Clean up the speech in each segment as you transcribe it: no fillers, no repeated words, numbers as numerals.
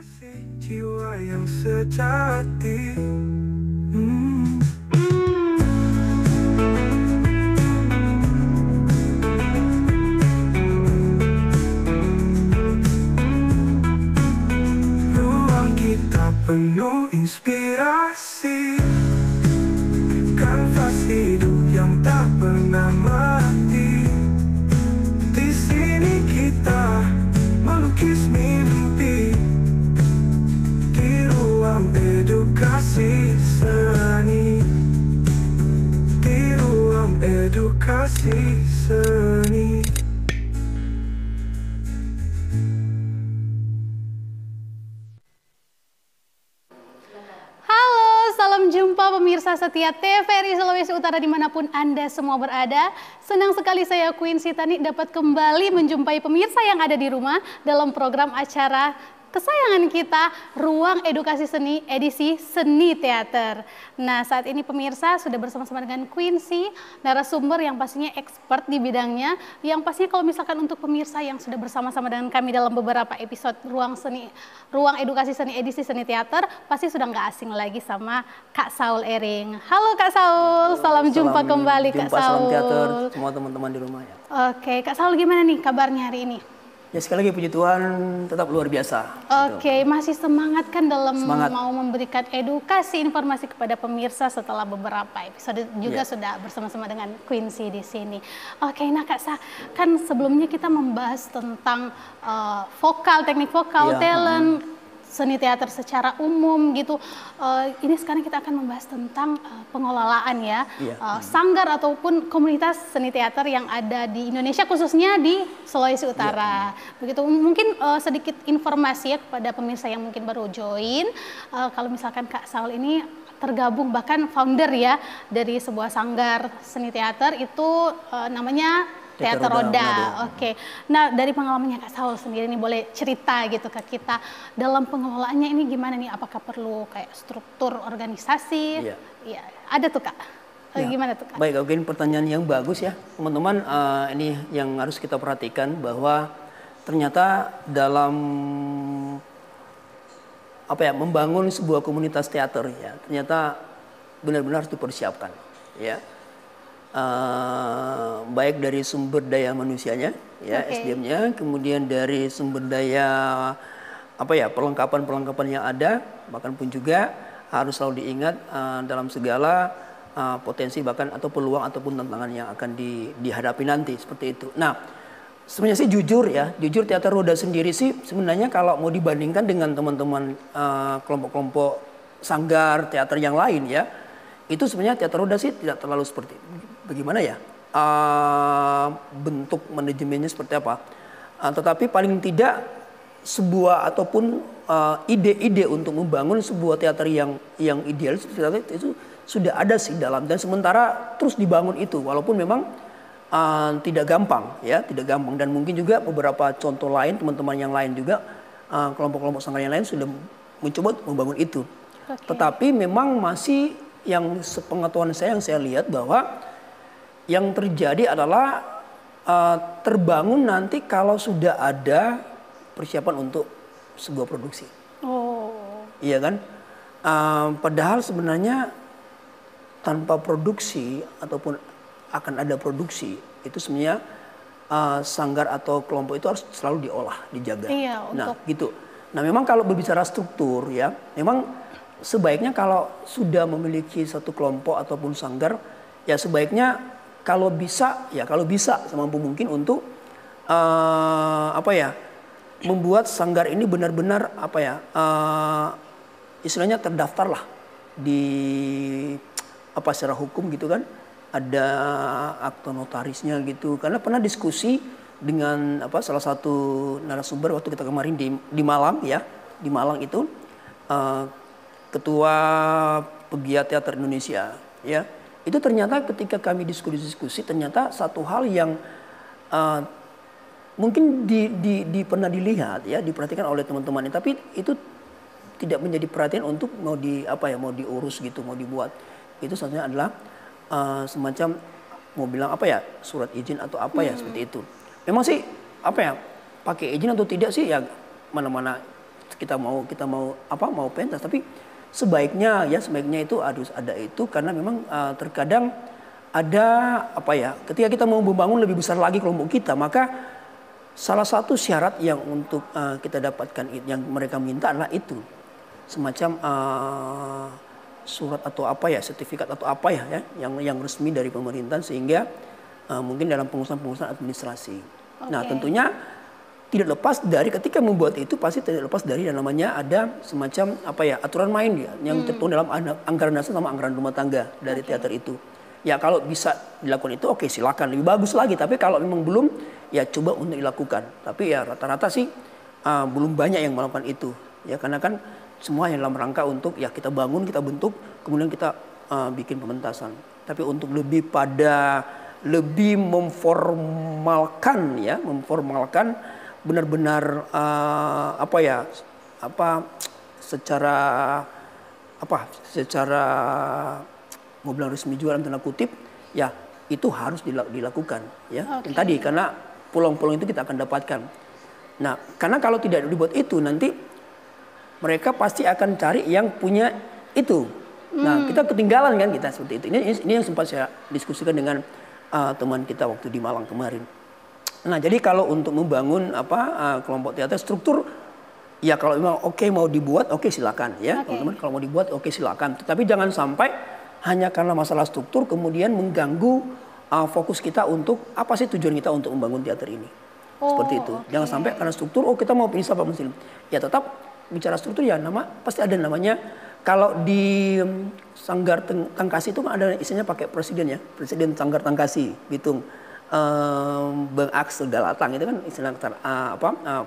Jiwa yang sejati. Ruang kita penuh inspirasi, kanvas hidup yang tak pernah mati. Di sini kita melukis mimpi, di ruang edukasi seni, di ruang edukasi seni. Salam jumpa pemirsa setia TVRI Sulawesi Utara dimanapun Anda semua berada. Senang sekali saya Queen Sitani dapat kembali menjumpai pemirsa yang ada di rumah dalam program acara kesayangan kita, Ruang Edukasi Seni edisi Seni Teater. Nah, saat ini pemirsa sudah bersama-sama dengan Quincy, narasumber yang pastinya expert di bidangnya, yang pastinya kalau misalkan untuk pemirsa yang sudah bersama-sama dengan kami dalam beberapa episode Ruang Edukasi Seni edisi Seni Teater, pasti sudah nggak asing lagi sama Kak Saul Ering. Halo Kak Saul, salam jumpa kembali Kak Saul. Salam teater semua teman-teman di rumah ya. Oke, Kak Saul gimana nih kabarnya hari ini? Ya sekali lagi puji Tuhan tetap luar biasa. Oke, gitu. masih semangat kan dalam Semangat. mau memberikan edukasi informasi kepada pemirsa setelah beberapa episode juga sudah bersama-sama dengan Quincy di sini. Oke, nah Kak Sa, kan sebelumnya kita membahas tentang vokal, teknik vokal, talent, seni teater secara umum gitu. Ini sekarang kita akan membahas tentang pengelolaan ya, sanggar ataupun komunitas seni teater yang ada di Indonesia khususnya di Sulawesi Utara. Begitu mungkin sedikit informasi ya kepada pemirsa yang mungkin baru join. Kalau misalkan Kak Saul ini tergabung bahkan founder ya dari sebuah sanggar seni teater itu namanya Teater Roda. Oke. Nah, dari pengalamannya Kak Saul sendiri nih boleh cerita gitu ke kita dalam pengelolaannya ini gimana nih? Apakah perlu kayak struktur organisasi? Iya, ada tuh Kak. Gimana tuh Kak? Baik, mungkin pertanyaan yang bagus ya, teman-teman. Ini yang harus kita perhatikan bahwa ternyata dalam membangun sebuah komunitas teater ya, ternyata benar-benar harus dipersiapkan ya. Baik dari sumber daya manusianya ya, SDM-nya, kemudian dari sumber daya perlengkapan yang ada, bahkan pun juga harus selalu diingat dalam segala potensi bahkan atau peluang ataupun tantangan yang akan dihadapi nanti seperti itu. Nah, sebenarnya sih jujur Teater Roda sendiri sih sebenarnya kalau mau dibandingkan dengan teman-teman kelompok-kelompok sanggar teater yang lain ya, itu sebenarnya Teater Roda sih tidak terlalu seperti bagaimana ya, bentuk manajemennya seperti apa. Tetapi paling tidak sebuah ataupun ide-ide untuk membangun sebuah teater yang ideal itu sudah ada sih dalam, dan sementara terus dibangun itu walaupun memang tidak gampang ya, tidak gampang, dan mungkin juga beberapa contoh lain teman-teman yang lain juga kelompok-kelompok sanggar yang lain sudah mencoba membangun itu. Tetapi memang masih yang sepengetahuan saya yang saya lihat bahwa yang terjadi adalah terbangun nanti kalau sudah ada persiapan untuk sebuah produksi. Iya kan? Padahal sebenarnya tanpa produksi ataupun akan ada produksi itu sebenarnya sanggar atau kelompok itu harus selalu diolah, dijaga. Nah, gitu. Nah, memang kalau berbicara struktur ya, memang sebaiknya kalau sudah memiliki satu kelompok ataupun sanggar ya sebaiknya kalau bisa semampu mungkin untuk membuat sanggar ini benar-benar istilahnya terdaftar lah di secara hukum gitu kan, ada akte notarisnya gitu. Karena pernah diskusi dengan salah satu narasumber waktu kita kemarin di Malang ya, di Malang itu ketua pegiat teater Indonesia ya, itu ternyata ketika kami diskusi ternyata satu hal yang mungkin pernah dilihat ya, diperhatikan oleh teman-teman, tapi itu tidak menjadi perhatian untuk mau diurus gitu, mau dibuat. Itu sebenarnya adalah semacam mau bilang surat izin atau seperti itu. Memang sih pakai izin atau tidak sih ya, mana-mana kita mau mau pentas, tapi sebaiknya itu harus ada itu, karena memang terkadang ada ketika kita mau membangun lebih besar lagi kelompok kita, maka salah satu syarat yang untuk kita dapatkan yang mereka minta adalah itu semacam surat atau sertifikat atau yang resmi dari pemerintahan, sehingga mungkin dalam pengurusan administrasi. Okay. Nah, tentunya tidak lepas dari ketika membuat itu pasti tidak lepas dari yang namanya ada semacam aturan main yang tertuang dalam anggaran dasar sama anggaran rumah tangga dari teater itu. Ya kalau bisa dilakukan itu oke, silakan, lebih bagus lagi. Tapi kalau memang belum, ya coba untuk dilakukan. Tapi ya rata-rata sih belum banyak yang melakukan itu. Ya karena kan semua yang dalam rangka untuk ya kita bangun, kita bentuk, kemudian kita bikin pementasan. Tapi untuk lebih memformalkan benar-benar secara mau bilang resmi juga dalam tanda kutip, ya itu harus dilakukan ya. Okay. Tadi karena peluang-peluang itu kita akan dapatkan. Nah, karena kalau tidak dibuat itu nanti mereka pasti akan cari yang punya itu. Nah, kita ketinggalan kan kita seperti itu. Ini yang sempat saya diskusikan dengan teman kita waktu di Malang kemarin. Nah, jadi kalau untuk membangun kelompok teater struktur, ya kalau memang mau dibuat, silakan ya. Teman-teman kalau mau dibuat silakan. Tetapi jangan sampai hanya karena masalah struktur kemudian mengganggu fokus kita untuk apa sih tujuan kita untuk membangun teater ini. Seperti itu. Okay. Jangan sampai karena struktur, kita mau pilih siapa muslim. Ya tetap bicara struktur ya pasti ada namanya. Kalau di Sanggar Tangkasi itu kan ada isinya pakai presiden ya. Presiden Sanggar Tangkasi, Bitung. Bang Aks Dalatang itu kan istilah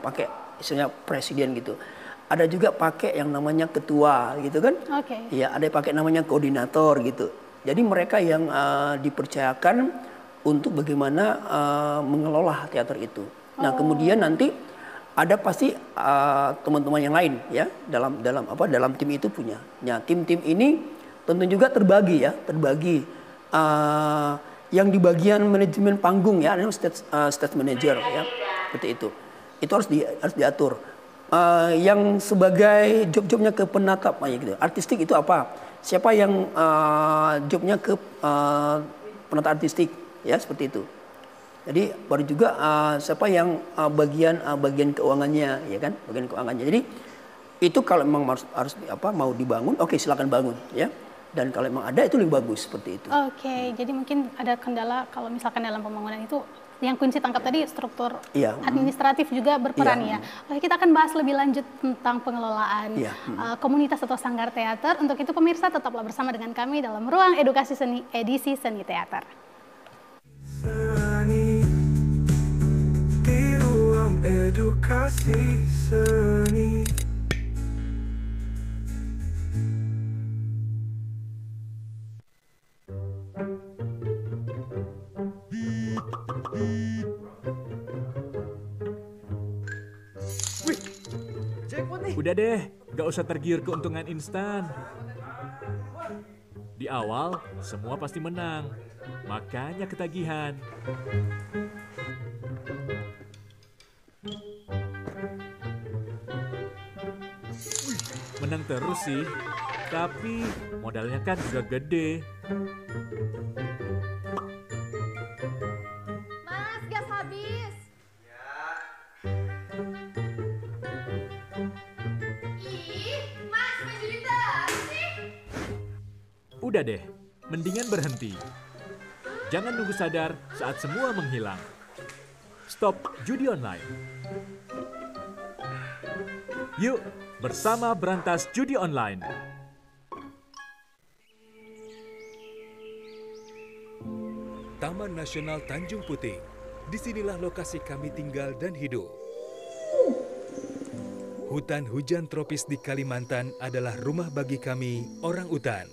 pakai istilahnya presiden gitu. Ada juga pakai yang namanya ketua gitu kan. Oke. Ya, ada yang pakai namanya koordinator gitu. Jadi mereka yang dipercayakan untuk bagaimana mengelola teater itu. Nah, kemudian nanti ada pasti teman-teman yang lain ya dalam tim itu punya. Nah, tim-tim ini tentu juga terbagi. Yang di bagian manajemen panggung ya, ada stage manager ya, seperti itu. Itu harus diatur. Yang sebagai job-jobnya ke penatap gitu. Artistik itu apa? Siapa yang jobnya ke penata artistik ya, seperti itu. Jadi baru juga siapa yang bagian keuangannya ya kan, bagian keuangannya. Jadi itu kalau memang harus mau dibangun, silakan bangun ya. Dan kalau memang ada itu lebih bagus seperti itu. Oke, jadi mungkin ada kendala kalau misalkan dalam pembangunan itu yang Quincy tangkap tadi struktur administratif juga berperan ya. Oke, kita akan bahas lebih lanjut tentang pengelolaan komunitas atau sanggar teater. Untuk itu pemirsa tetaplah bersama dengan kami dalam Ruang Edukasi Seni edisi Seni Teater. Seni di Ruang Edukasi Seni. Udah deh, gak usah tergiur keuntungan instan. Di awal, semua pasti menang. Makanya ketagihan. Menang terus sih, tapi modalnya kan juga gede. Mas, gas habis. Udah deh, mendingan berhenti. Jangan nunggu sadar saat semua menghilang. Stop judi online. Yuk, bersama berantas judi online. Taman Nasional Tanjung Puting. Disinilah lokasi kami tinggal dan hidup. Hutan hujan tropis di Kalimantan adalah rumah bagi kami, orang utan.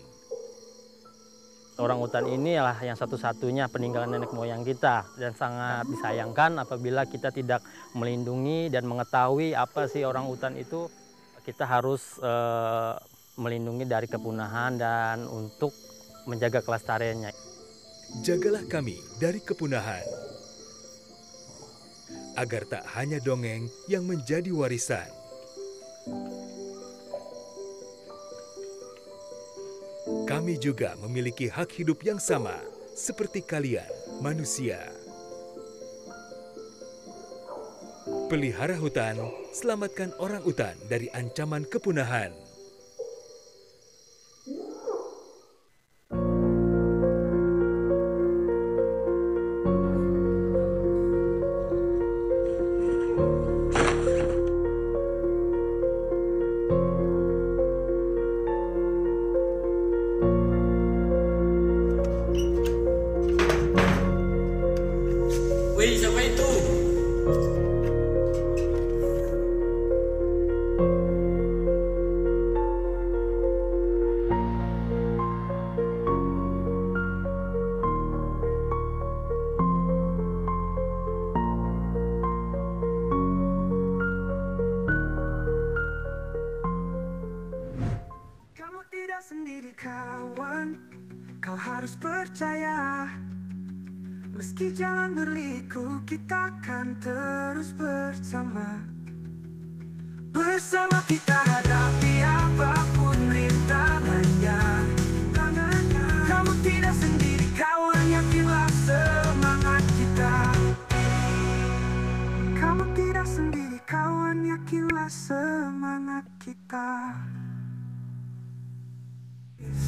Orang utan ini adalah yang satu-satunya peninggalan nenek moyang kita, dan sangat disayangkan apabila kita tidak melindungi dan mengetahui apa sih orang utan itu. Kita harus melindungi dari kepunahan dan untuk menjaga kelestariannya. Jagalah kami dari kepunahan, agar tak hanya dongeng yang menjadi warisan. Kami juga memiliki hak hidup yang sama seperti kalian, manusia. Pelihara hutan, selamatkan orang utan dari ancaman kepunahan. Wih, siapa itu? Kamu tidak sendiri kawan, kau harus percaya. Meski jalan berliku, kita akan terus bersama. Bersama kita hadapi apapun rintangannya. Kamu tidak sendiri kawan, yakinlah semangat kita. Kamu tidak sendiri kawan, yakinlah semangat kita.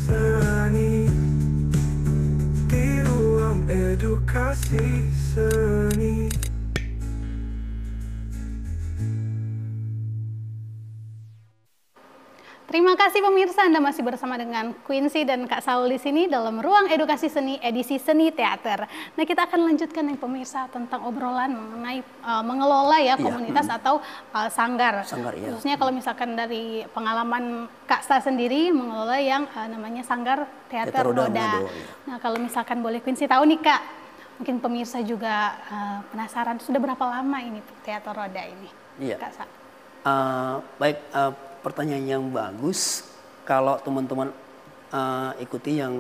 Seni di ruang edukasi seni. Terima kasih pemirsa, Anda masih bersama dengan Quincy dan Kak Saul di sini dalam Ruang Edukasi Seni edisi Seni Teater. Nah, kita akan lanjutkan nih pemirsa tentang obrolan mengenai mengelola ya komunitas atau sanggar. Sanggar, iya. Khususnya kalau misalkan dari pengalaman Kak Sa sendiri mengelola yang namanya Sanggar Teater Roda. Manado, iya. Nah, kalau misalkan boleh Quincy tahu nih Kak, mungkin pemirsa juga penasaran sudah berapa lama ini Teater Roda ini? Iya. Kak Sa. Baik, pertanyaan yang bagus. Kalau teman-teman ikuti yang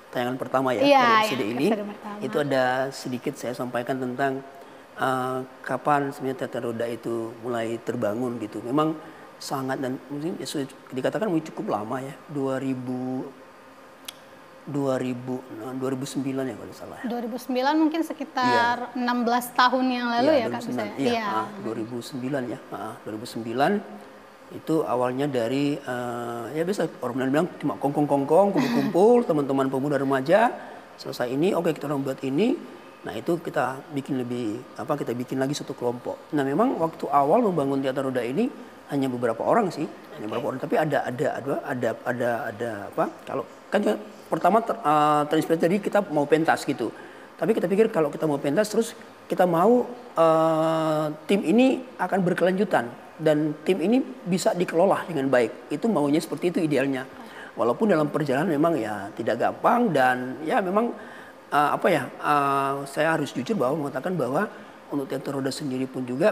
tayangan pertama ya, Iya, dari episode yang ini, episode pertama. itu ada sedikit saya sampaikan tentang kapan sebenarnya Teater Roda itu mulai terbangun gitu. Memang sangat dan mungkin ya, dikatakan cukup lama ya, 2009 ya kalau salah. 2009 mungkin sekitar 16 tahun yang lalu ya Kak bisa. 2009, iya, 2009 ya. 2009 itu awalnya dari ya biasa orang bilang cuma kongkong-kongkong, kumpul-kumpul teman-teman pemuda remaja. Selesai ini, oke kita orang buat ini. Nah itu kita bikin kita bikin lagi satu kelompok. Nah memang waktu awal membangun Teater Roda ini hanya beberapa orang sih, hanya beberapa orang. Tapi ada kalau kan pertama terinspirasi dari kita mau pentas gitu. Tapi kita pikir kalau kita mau pentas terus kita mau tim ini akan berkelanjutan dan tim ini bisa dikelola dengan baik. Itu maunya seperti itu idealnya. Walaupun dalam perjalanan memang ya tidak gampang dan ya memang saya harus jujur mengatakan bahwa untuk Teater Roda sendiri pun juga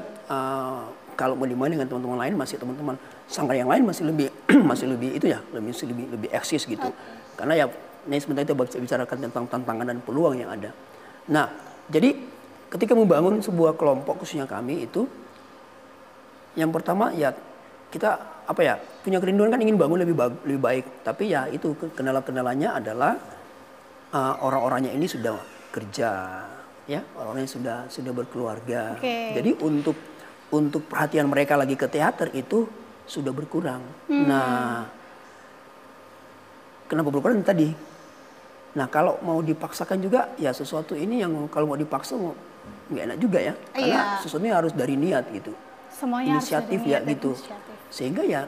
kalau mau dimain dengan teman-teman lain teman-teman sanggar yang lain masih lebih eksis gitu. Karena ya ini sebentar kita bicarakan tentang tantangan dan peluang yang ada. Nah, jadi ketika membangun sebuah kelompok khususnya kami itu yang pertama ya kita punya kerinduan kan ingin bangun lebih baik, tapi ya itu kendala-kendalanya adalah orang-orangnya ini sudah kerja, ya orang-orangnya sudah berkeluarga. Okay. Jadi untuk perhatian mereka lagi ke teater itu sudah berkurang. Nah, kenapa berkurang tadi? Nah, kalau mau dipaksakan juga ya sesuatu ini yang kalau mau dipaksa nggak enak juga ya, karena sesuatunya harus dari niat gitu. Semuanya inisiatif harus ya gitu. Sehingga ya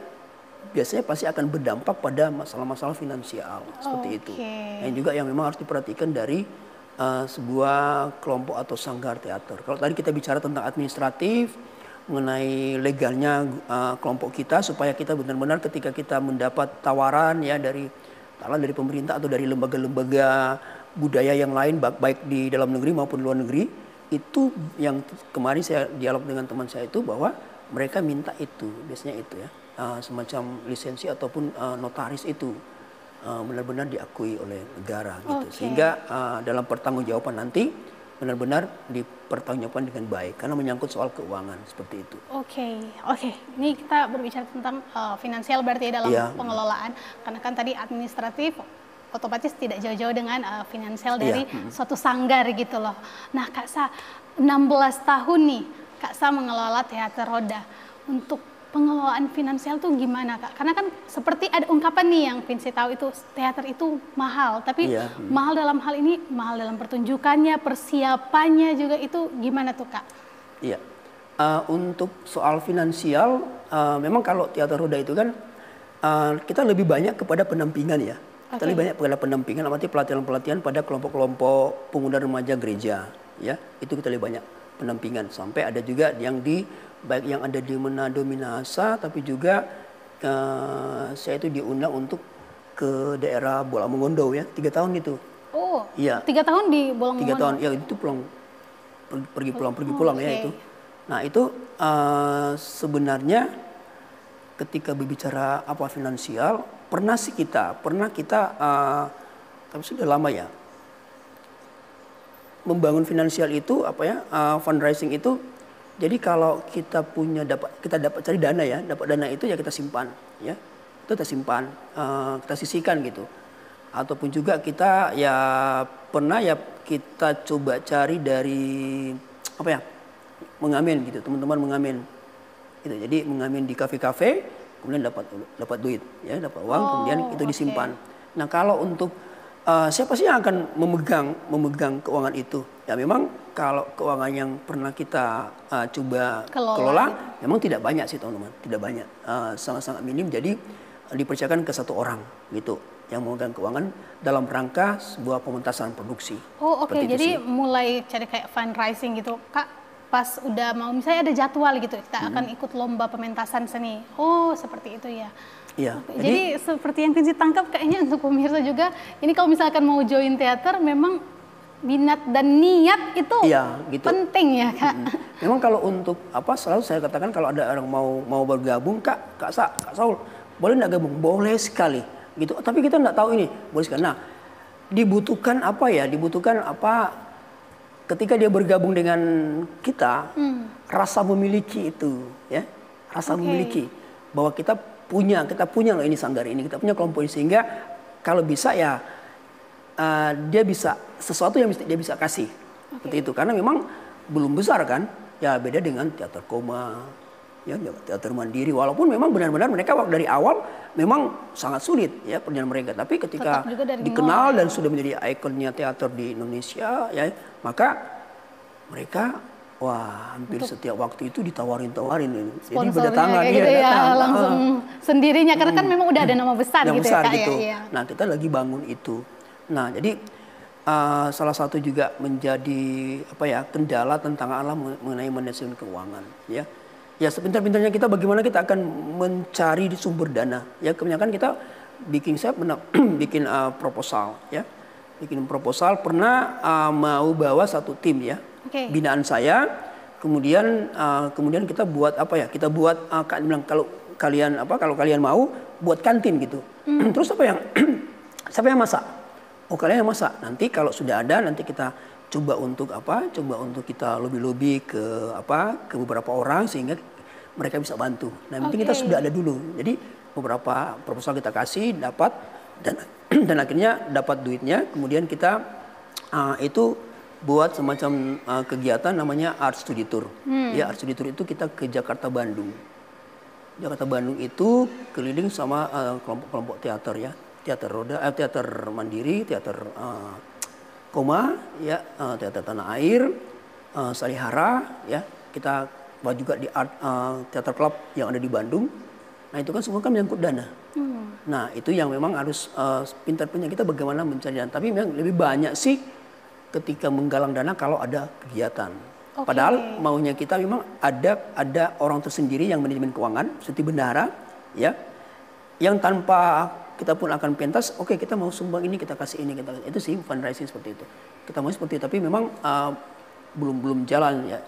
biasanya pasti akan berdampak pada masalah-masalah finansial seperti itu. Dan juga yang memang harus diperhatikan dari sebuah kelompok atau sanggar teater. Kalau tadi kita bicara tentang administratif, mengenai legalnya kelompok kita supaya kita benar-benar ketika kita mendapat tawaran ya dari pemerintah atau dari lembaga-lembaga budaya yang lain baik di dalam negeri maupun luar negeri, itu yang kemarin saya dialog dengan teman saya itu bahwa mereka minta itu biasanya itu ya semacam lisensi ataupun notaris itu benar-benar diakui oleh negara gitu. Sehingga dalam pertanggungjawaban nanti benar-benar dipertanggungjawabkan dengan baik karena menyangkut soal keuangan seperti itu. Oke. Ini kita berbicara tentang finansial berarti ya dalam pengelolaan. Karena kan tadi administratif otomatis tidak jauh-jauh dengan finansial dari suatu sanggar gitu loh. Nah Kak Sa, 16 tahun nih Kak Sa mengelola Teater Roda. Untuk pengelolaan finansial tuh gimana Kak? Karena kan seperti ada ungkapan nih yang Quincy tahu itu teater itu mahal, tapi mahal dalam hal ini mahal dalam pertunjukannya, persiapannya juga itu gimana tuh Kak? Iya, untuk soal finansial, memang kalau Teater Roda itu kan kita lebih banyak kepada pendampingan ya. Kita lebih banyak kepada pendampingan, artinya pelatihan-pelatihan pada kelompok-kelompok pemuda remaja gereja, ya itu kita lebih banyak pendampingan. Sampai ada juga yang baik yang ada di Manado Minahasa, tapi juga saya itu diundang untuk ke daerah Bola Mongondo ya, 3 tahun itu. Oh, iya. 3 tahun di Bola Mongondo. 3 tahun, ya itu pergi pulang ya itu. Nah itu sebenarnya ketika berbicara apa finansial, pernah kita, tapi sudah lama ya, membangun finansial itu fundraising itu. Jadi kalau kita dapat cari dana ya, dapat dana itu ya kita simpan ya, itu kita simpan, kita sisihkan gitu. Ataupun juga kita ya pernah ya kita coba cari dari mengamen gitu, teman-teman mengamen gitu. Jadi mengamen di kafe-kafe, kemudian dapat duit ya, dapat uang, kemudian itu disimpan. Nah kalau untuk siapa sih yang akan memegang keuangan itu? Ya memang kalau keuangan yang pernah kita coba kelola, memang tidak banyak sih teman-teman, tidak banyak, sangat-sangat minim. Jadi dipercayakan ke satu orang gitu yang memegang keuangan dalam rangka sebuah pementasan produksi. Oh oke, jadi mulai cari kayak fundraising gitu, Kak. Pas udah mau misalnya ada jadwal gitu, kita akan ikut lomba pementasan seni. Oh seperti itu ya. Iya. Jadi seperti yang Quincy tangkap kayaknya untuk pemirsa juga, ini kalau misalkan mau join teater memang minat dan niat itu gitu. Penting ya Kak. Memang kalau untuk selalu saya katakan kalau ada orang mau bergabung, Kak Saul, boleh nggak gabung? Boleh sekali gitu. Tapi kita nggak tahu ini, boleh sekali. Nah, dibutuhkan ketika dia bergabung dengan kita, rasa memiliki itu ya, rasa memiliki bahwa kita punya loh ini sanggar ini, kita punya kelompok ini, sehingga kalau bisa ya dia bisa sesuatu yang dia bisa kasih seperti itu, karena memang belum besar kan ya, beda dengan teater koma ya, teater mandiri, walaupun memang benar-benar mereka dari awal memang sangat sulit ya perjalanan mereka, tapi ketika dikenal dan sudah menjadi ikonnya teater di Indonesia ya, maka mereka hampir setiap waktu itu ditawarin jadi berdatangan gitu ya, langsung sendirinya karena kan memang udah ada nama besar yang gitu besar, ya Kak gitu. Ya. Nah kita lagi bangun itu. Nah jadi salah satu juga menjadi kendala tentang mengenai manajemen keuangan ya. Ya sepintar-pintarnya kita bagaimana kita akan mencari sumber dana ya, kebanyakan kita bikin proposal ya. Bikin proposal, pernah mau bawa satu tim ya, binaan saya, kemudian kita buat kita buat kalau kalian mau buat kantin gitu. Terus siapa yang masak? Oh kalian yang masak. Nanti kalau sudah ada, nanti kita coba untuk kita lobby ke beberapa orang sehingga mereka bisa bantu. Nah yang penting kita sudah ada dulu. Jadi beberapa proposal kita kasih, dapat dan akhirnya dapat duitnya, kemudian kita itu buat semacam kegiatan namanya Art Study Tour. Ya Art Study Tour itu kita ke Jakarta Bandung itu keliling sama kelompok-kelompok teater ya, teater roda, teater mandiri, teater koma ya, teater tanah air, Salihara ya, kita buat juga di teater club yang ada di Bandung. Nah itu kan semua kan menyangkut dana. Nah itu yang memang harus pintar-pintar kita bagaimana mencari dana. Tapi memang lebih banyak sih ketika menggalang dana kalau ada kegiatan. Padahal maunya kita memang ada orang tersendiri yang manajemen keuangan seperti bendahara ya, yang tanpa kita pun akan pentas, kita mau sumbang ini, kita kasih ini, itu sih fundraising seperti itu. Kita mau seperti itu, tapi memang belum jalan ya.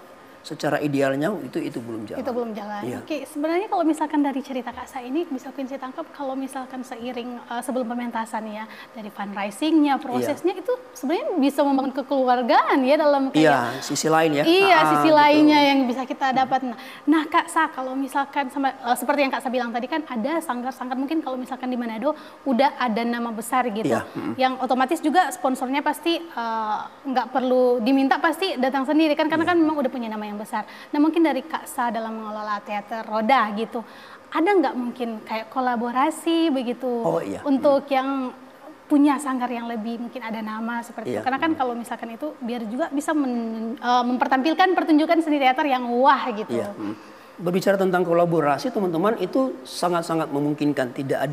secara idealnya itu belum jalan. Itu belum jalan. Iya. Oke, sebenarnya kalau misalkan dari cerita Kak Sa ini bisa Quincy tangkap kalau misalkan seiring sebelum pementasan ya, dari fundraisingnya, prosesnya itu sebenarnya bisa membangun kekeluargaan ya dalam kayak Iya, sisi lain ya. Iya, sisi betul. lainnya yang bisa kita dapat. Nah, Kak Sa, kalau misalkan seperti yang Kak Sa bilang tadi kan ada sanggar-sanggar mungkin kalau misalkan di Manado udah ada nama besar gitu, Iya, yang otomatis juga sponsornya pasti nggak perlu diminta, pasti datang sendiri kan karena kan memang udah punya nama yang besar. Nah, mungkin dari Kak Sa dalam mengelola teater roda gitu, ada nggak mungkin kayak kolaborasi begitu untuk yang punya sanggar yang lebih mungkin ada nama seperti itu? Karena kan kalau misalkan itu biar juga bisa mempertampilkan pertunjukan seni teater yang wah gitu. Iya. Berbicara tentang kolaborasi, teman-teman, itu sangat-sangat memungkinkan, tidak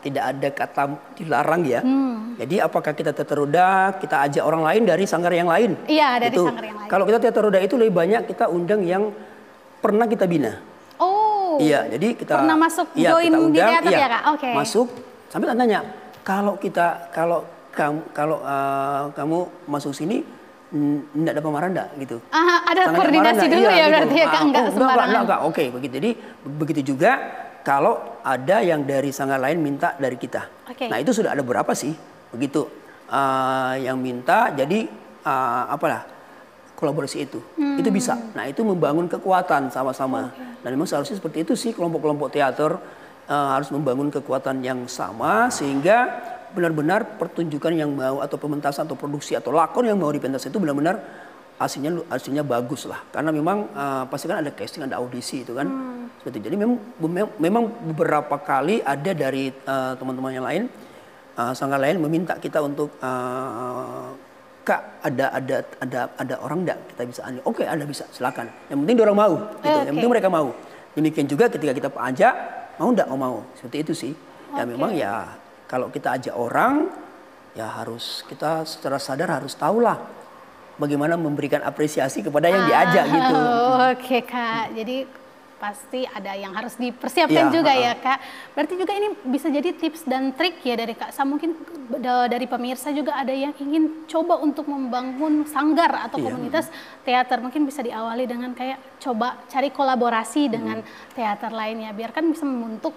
ada kata dilarang ya. Jadi apakah kita teater roda, kita ajak orang lain dari sanggar yang lain? Iya, dari itu. sanggar yang lain. Kalau kita teater roda itu lebih banyak kita undang yang pernah kita bina. Oh. Iya, jadi kita pernah masuk join kita di undang, teater ya Kak? Oke. Masuk, sampai tanya, kalau kamu masuk sini, enggak ada pemarah enggak gitu. Ada Sangat koordinasi marah, dulu iya, ya gitu. berarti ya Kak, enggak sembarangan. Enggak, oke begitu. Jadi begitu juga kalau ada yang dari sanggar lain minta dari kita. Oke. Nah, itu sudah ada berapa sih? Begitu yang minta, jadi kolaborasi itu bisa. Nah, itu membangun kekuatan sama-sama. Dan memang seharusnya seperti itu sih, kelompok-kelompok teater harus membangun kekuatan yang sama sehingga benar-benar pertunjukan yang mau atau pementasan atau produksi atau lakon yang mau dipentas itu benar-benar hasilnya bagus lah. Karena memang pasti kan ada casting, ada audisi itu kan. Seperti itu. Jadi memang beberapa kali ada dari teman-teman yang lain, sanggar lain meminta kita untuk Kak, ada orang enggak kita bisa anu? Oke, ada, bisa, silakan. Yang penting orang mau gitu. Yang penting mereka mau. Demikian juga ketika kita ajak, mau enggak? Oh, mau. Seperti itu sih. Ya memang ya kalau kita ajak orang, ya harus kita secara sadar harus tahulah bagaimana memberikan apresiasi kepada yang diajak gitu. Oke Kak, jadi pasti ada yang harus dipersiapkan juga ya Kak. Berarti juga ini bisa jadi tips dan trik ya dari Kak Sa. Mungkin dari pemirsa juga ada yang ingin coba untuk membangun sanggar atau komunitas teater. Mungkin bisa diawali dengan kayak coba cari kolaborasi dengan teater lainnya. Biar kan bisa membentuk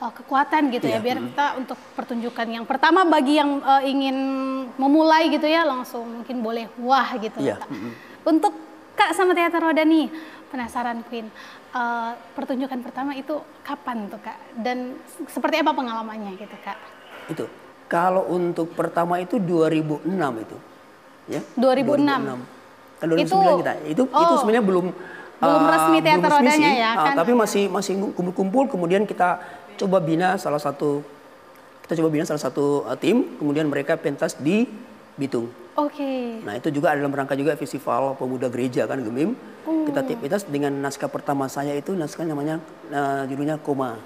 kekuatan gitu ya, biar kita untuk pertunjukan yang pertama bagi yang ingin memulai gitu ya langsung mungkin boleh wah gitu. Untuk Kak sama teater roda nih, penasaran Queen, pertunjukan pertama itu kapan tuh Kak, dan seperti apa pengalamannya gitu Kak? Itu kalau untuk pertama itu 2006 itu ya, 2006 kan 2009 kita itu sebenarnya belum resmi teater rodanya sih, ya kan, tapi masih kumpul-kumpul, kemudian kita coba bina salah satu tim, kemudian mereka pentas di Bitung. Nah, itu juga dalam rangka juga festival pemuda gereja kan, Gemim. Kita pentas dengan naskah pertama saya itu naskah namanya judulnya Koma.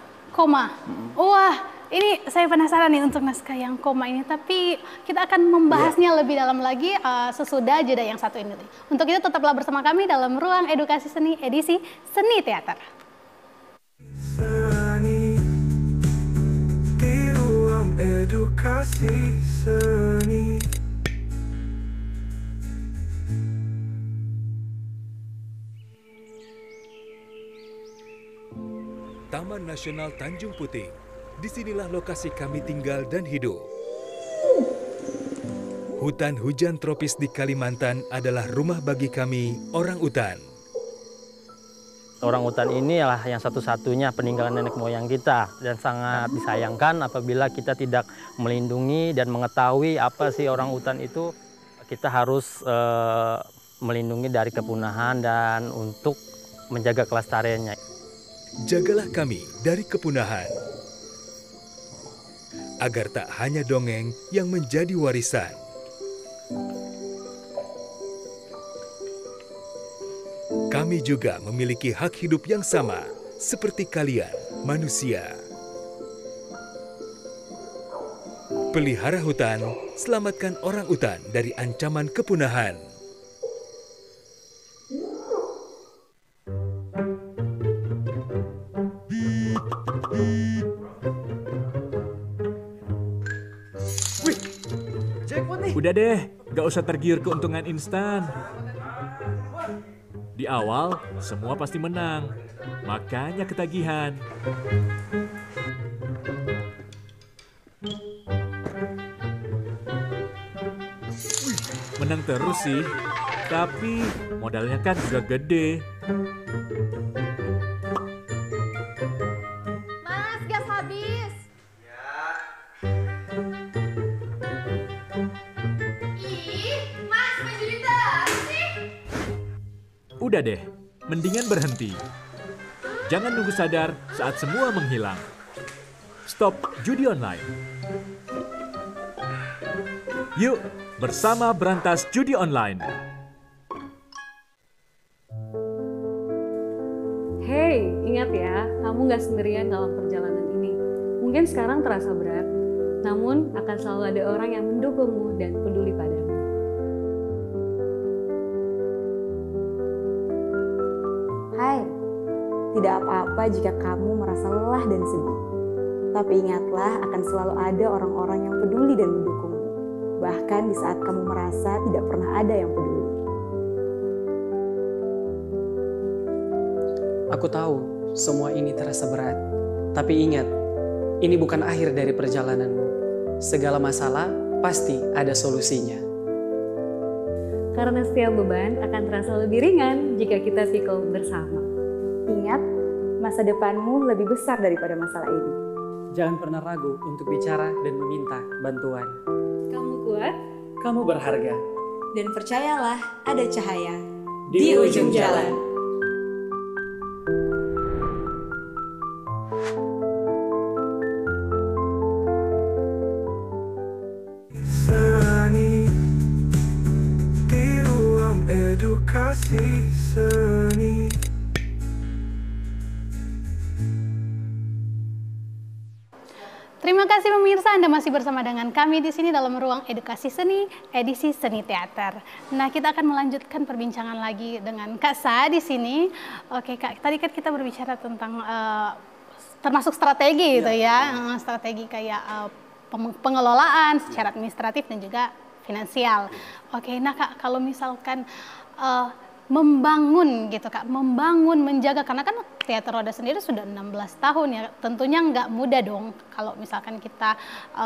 Wah, ini saya penasaran nih untuk naskah yang Koma ini, tapi kita akan membahasnya lebih dalam lagi sesudah jeda yang satu ini. Untuk itu tetaplah bersama kami dalam Ruang Edukasi Seni edisi Seni Teater. Edukasi seni. Taman Nasional Tanjung Puting. Disinilah lokasi kami tinggal dan hidup. Hutan hujan tropis di Kalimantan adalah rumah bagi kami, orang utan. Orang utan ini adalah yang satu-satunya peninggalan nenek moyang kita, dan sangat disayangkan apabila kita tidak melindungi dan mengetahui apa sih orang utan itu. Kita harus melindungi dari kepunahan dan untuk menjaga kelestariannya. Jagalah kami dari kepunahan, agar tak hanya dongeng yang menjadi warisan. Kami juga memiliki hak hidup yang sama seperti kalian, manusia. Pelihara hutan, selamatkan orang utan dari ancaman kepunahan. Udah deh, gak usah tergiur keuntungan instan. Di awal, semua pasti menang. Makanya ketagihan. Menang terus sih, tapi modalnya kan juga gede. Mas, gas habis. Ih, Mas, main judi terus sih. Udah deh, mendingan berhenti. Jangan nunggu sadar saat semua menghilang. Stop judi online. Yuk, bersama berantas judi online. Hey, ingat ya, kamu nggak sendirian dalam perjalanan ini. Mungkin sekarang terasa berat, namun akan selalu ada orang yang mendukungmu dan peduli padamu. Hai, tidak apa-apa jika kamu merasa lelah dan sedih. Tapi ingatlah akan selalu ada orang-orang yang peduli dan mendukungmu. Bahkan di saat kamu merasa tidak pernah ada yang peduli. Aku tahu semua ini terasa berat. Tapi ingat, ini bukan akhir dari perjalananmu. Segala masalah pasti ada solusinya. Karena setiap beban akan terasa lebih ringan jika kita pikul bersama. Ingat, masa depanmu lebih besar daripada masalah ini. Jangan pernah ragu untuk bicara dan meminta bantuan. Kamu kuat? Kamu berharga. Dan percayalah, ada cahaya Di ujung jalan. Seni di ruang edukasi seni. Terima kasih pemirsa, Anda masih bersama dengan kami di sini dalam ruang edukasi seni, edisi seni teater. Nah, kita akan melanjutkan perbincangan lagi dengan Kak Sa di sini. Oke Kak, tadi kan kita berbicara tentang termasuk strategi gitu ya, strategi kayak pengelolaan secara administratif dan juga finansial. Oke, nah Kak, kalau misalkan membangun gitu Kak, membangun, menjaga, karena kan Teater Roda sendiri sudah 16 tahun ya, tentunya nggak mudah dong kalau misalkan kita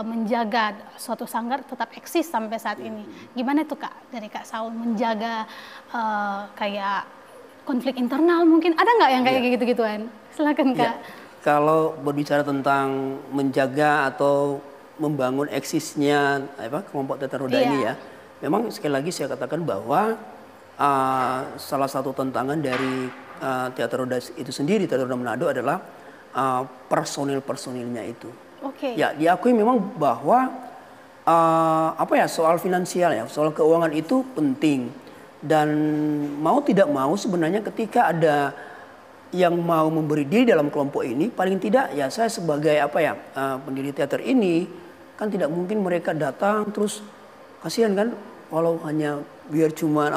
menjaga suatu sanggar tetap eksis sampai saat ini. Gimana tuh Kak, dari Kak Saul menjaga kayak konflik internal mungkin, ada nggak yang kayak gitu-gituan? Silakan Kak. Kalau berbicara tentang menjaga atau membangun eksisnya kelompok Teater Roda ini ya, memang sekali lagi saya katakan bahwa salah satu tantangan dari Teater Roda itu sendiri, Teater Roda Manado adalah personil-personilnya itu. Oke. Ya, diakui memang bahwa soal finansial ya, soal keuangan itu penting, dan mau tidak mau sebenarnya ketika ada yang mau memberi diri dalam kelompok ini, paling tidak ya saya sebagai pendiri teater ini kan tidak mungkin mereka datang terus kasihan kan, walau hanya biar cuman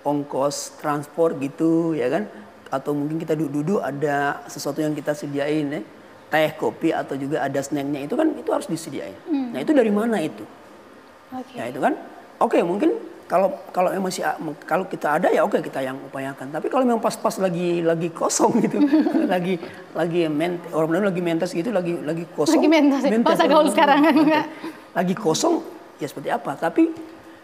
ongkos transport gitu ya kan, atau mungkin kita duduk-duduk ada sesuatu yang kita sediain ya, teh, kopi atau juga ada snacknya, itu kan itu harus disediain. Nah, itu dari mana itu? Ya itu kan, mungkin kalau memang kalau kita ada ya kita yang upayakan. Tapi kalau memang pas-pas lagi kosong gitu, orang lagi mentas gitu, lagi kosong. Lagi mentas bahasa gaul sekarang kan enggak. Lagi kosong ya seperti apa? Tapi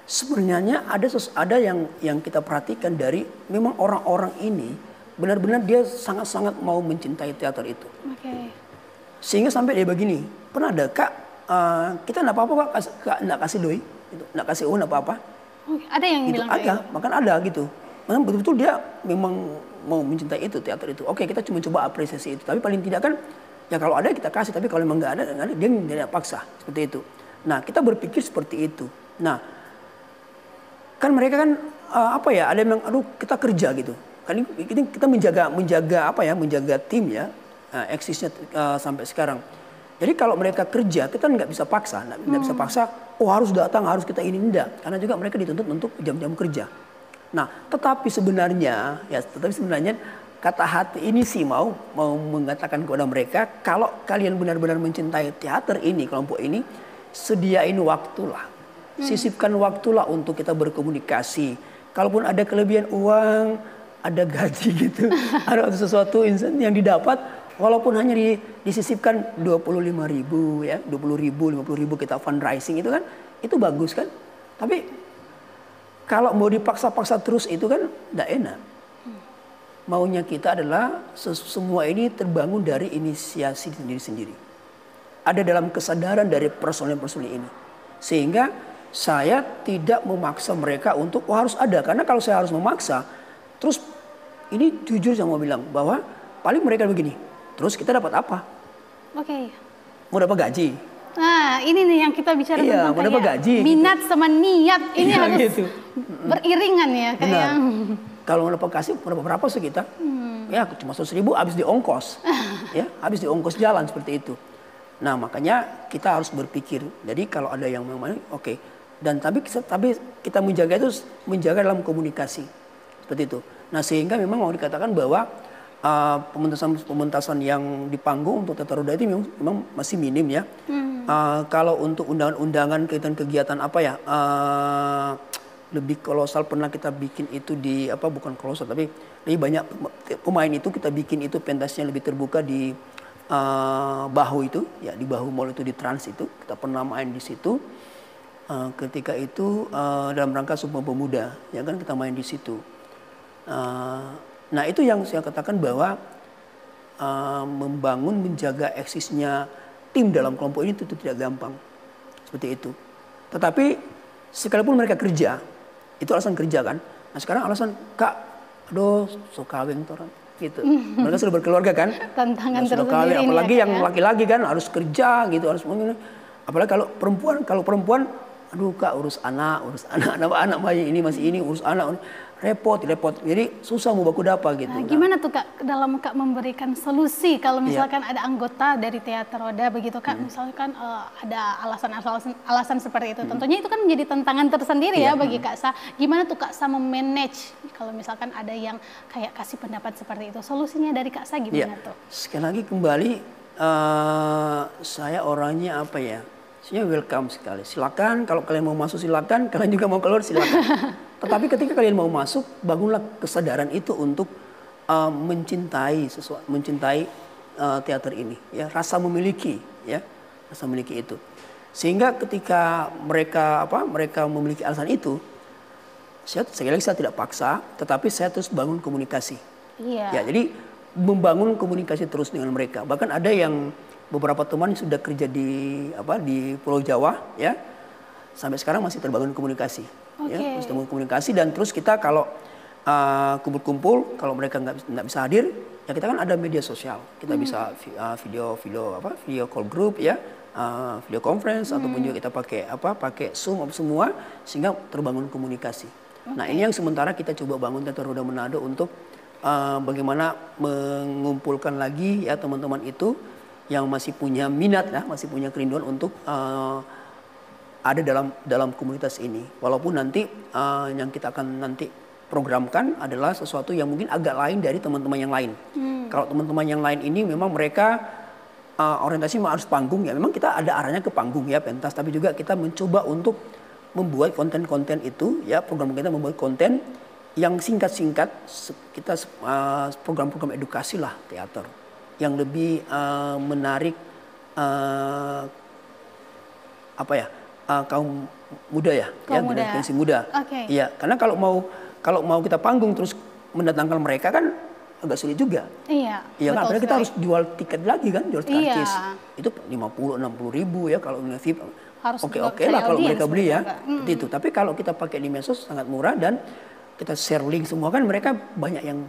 sebenarnya ada yang kita perhatikan dari memang orang-orang ini benar-benar dia sangat-sangat mau mencintai teater itu. Sehingga sampai dia begini, pernah ada Kak, kita enggak apa-apa Kak, enggak kasih doi, enggak kasih uang enggak apa-apa. Ada yang gitu, bilang ada, bahkan ada gitu. Memang betul-betul dia memang mau mencintai itu, teater itu. Oke, kita cuma coba apresiasi itu. Tapi paling tidak kan, ya kalau ada kita kasih. Tapi kalau memang nggak ada, dia tidak paksa. Seperti itu. Nah, kita berpikir seperti itu. Nah, kan mereka kan, ada yang bilang, aduh kita kerja gitu. Kan ini kita menjaga tim ya, eksisnya sampai sekarang. Jadi kalau mereka kerja, kita nggak bisa paksa, nggak bisa paksa. Oh harus datang, harus kita ini, enggak. Karena juga mereka dituntut untuk jam-jam kerja. Nah, tetapi sebenarnya kata hati ini sih mau mengatakan kepada mereka, kalau kalian benar-benar mencintai teater ini, kelompok ini, sediain waktulah, sisipkan waktulah untuk kita berkomunikasi. kalaupun ada kelebihan uang, ada gaji gitu, ada sesuatu yang didapat, walaupun hanya disisipkan 25.000 ya, 20.000, 50.000 kita fundraising itu kan, itu bagus kan. Tapi kalau mau dipaksa-paksa terus itu kan tidak enak. Maunya kita adalah semua ini terbangun dari inisiasi sendiri-sendiri. Ada dalam kesadaran dari personil-personil ini. Sehingga saya tidak memaksa mereka untuk harus ada. Karena kalau saya harus memaksa, terus ini jujur saya mau bilang bahwa paling mereka begini. Terus kita dapat apa? Oke. Mau dapat gaji. Nah, ini nih yang kita bicara tentang mau dapat gaji. Minat sama niat ini harus gitu. beriringan ya kayak. Kalau mau dapat kasih, mau dapat berapa sih kita? Ya cuma 100.000 habis di ongkos. Ya, habis di ongkos jalan seperti itu. Nah, makanya kita harus berpikir. Jadi kalau ada yang mau oke. Dan tapi kita menjaga itu dalam komunikasi. Seperti itu. Nah, sehingga memang mau dikatakan bahwa pementasan yang di panggung untuk tata roda itu memang masih minim ya. Kalau untuk undangan-undangan kegiatan apa ya, lebih kolosal pernah kita bikin itu di bukan kolosal tapi lebih banyak pemain itu kita bikin itu pentasnya lebih terbuka di Bahu itu ya, di Bahu Mall itu, di Trans itu kita pernah main di situ. Ketika itu dalam rangka Sumpah Pemuda ya kan, kita main di situ. Nah itu yang saya katakan bahwa membangun, menjaga eksisnya tim dalam kelompok ini itu tidak gampang. Seperti itu. Tetapi sekalipun mereka kerja, itu alasan kerja kan. Nah sekarang alasan, Kak, aduh suka kawin orang gitu. Mereka sudah berkeluarga kan. Tantangan sudah tersendiri kawin, apalagi ya, yang laki-laki kan harus kerja gitu, harus apalagi kalau perempuan, aduh Kak urus anak bayi ini masih ini, urus anak repot. Jadi susah mau baku dapat gitu. Nah, gimana tuh Kak dalam Kak memberikan solusi kalau misalkan ada anggota dari teater roda begitu Kak, misalkan ada alasan seperti itu. Tentunya itu kan menjadi tantangan tersendiri ya bagi Kak Sa. Gimana tuh Kak Sa memanage kalau misalkan ada yang kayak kasih pendapat seperti itu. Solusinya dari Kak Sa gimana tuh? Sekali lagi kembali saya orangnya apa ya? Saya welcome sekali. Silakan kalau kalian mau masuk silakan, kalian juga mau keluar silakan. Tetapi ketika kalian mau masuk, bangunlah kesadaran itu untuk mencintai sesuatu, mencintai teater ini, ya, rasa memiliki itu. Sehingga ketika mereka memiliki alasan itu, sekali lagi saya tidak paksa, tetapi saya terus bangun komunikasi. Iya. Ya, jadi membangun komunikasi terus dengan mereka. Bahkan ada yang beberapa teman sudah kerja di Pulau Jawa, ya, sampai sekarang masih terbangun komunikasi. Ya, terus terbangun komunikasi dan terus kita kalau kumpul-kumpul, kalau mereka nggak bisa hadir, ya kita kan ada media sosial. Kita bisa video call group ya, video conference ataupun juga kita pakai Zoom semua sehingga terbangun komunikasi. Nah ini yang sementara kita coba bangun Teater Roda Manado untuk bagaimana mengumpulkan lagi ya teman-teman itu yang masih punya minat ya, masih punya kerinduan untuk ada dalam komunitas ini. Walaupun nanti yang kita akan nanti programkan adalah sesuatu yang mungkin agak lain dari teman-teman yang lain. Kalau teman-teman yang lain ini memang mereka orientasi harus panggung ya. Memang kita ada arahnya ke panggung ya pentas, tapi juga kita mencoba untuk membuat konten-konten itu ya, program kita membuat konten yang singkat-singkat, kita program-program edukasi lah teater yang lebih menarik kaum muda ya, generasi muda. Iya, karena kalau mau kita panggung terus mendatangkan mereka kan agak sulit juga. Iya. Iya kan, apalagi kita harus jual tiket lagi kan, jual artis. Itu 50-60 ribu ya kalau VIP. Oke lah kalau mereka beli ya. Seperti itu. Tapi kalau kita pakai di medsos sangat murah dan kita share link semua kan mereka banyak yang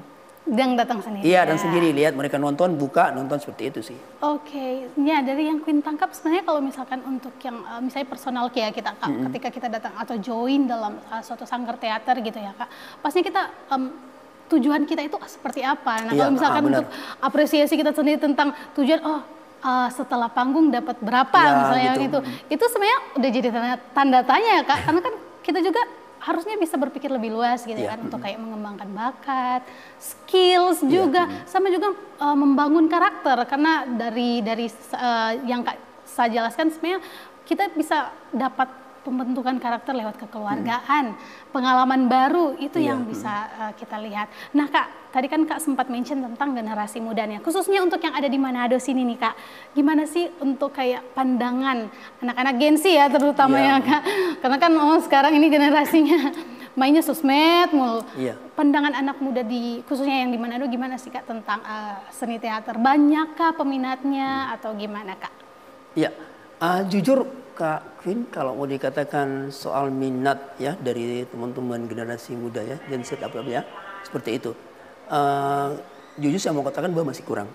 datang sendiri. Iya, dan sendiri lihat mereka nonton seperti itu sih. Oke, ya dari yang Queen tangkap sebenarnya kalau misalkan untuk yang misalnya personal ya kita Kak, ketika kita datang atau join dalam suatu sanggar teater gitu ya Kak, pastinya kita tujuan kita itu seperti apa. Nah, kalau misalkan untuk apresiasi kita sendiri tentang tujuan setelah panggung dapat berapa misalnya gitu. Itu sebenarnya udah jadi tanda tanya ya Kak, karena kan kita juga harusnya bisa berpikir lebih luas gitu kan, untuk kayak mengembangkan bakat, skills juga, sama juga membangun karakter, karena dari yang Kak saya jelaskan sebenarnya kita bisa dapat pembentukan karakter lewat kekeluargaan, pengalaman baru itu yang bisa kita lihat. Nah Kak, tadi kan Kak sempat mention tentang generasi mudanya, khususnya untuk yang ada di Manado sini nih Kak. Gimana sih untuk kayak pandangan anak-anak Gen Z ya terutama ya Kak? Karena kan sekarang ini generasinya mainnya sosmed mulu. Pandangan anak muda khususnya yang di Manado gimana sih Kak tentang seni teater? Banyakkah peminatnya atau gimana Kak? Iya, jujur Kak Queen, kalau mau dikatakan soal minat ya dari teman-teman generasi muda ya, Gen Z apa ya, seperti itu. Jujur saya mau katakan bahwa masih kurang.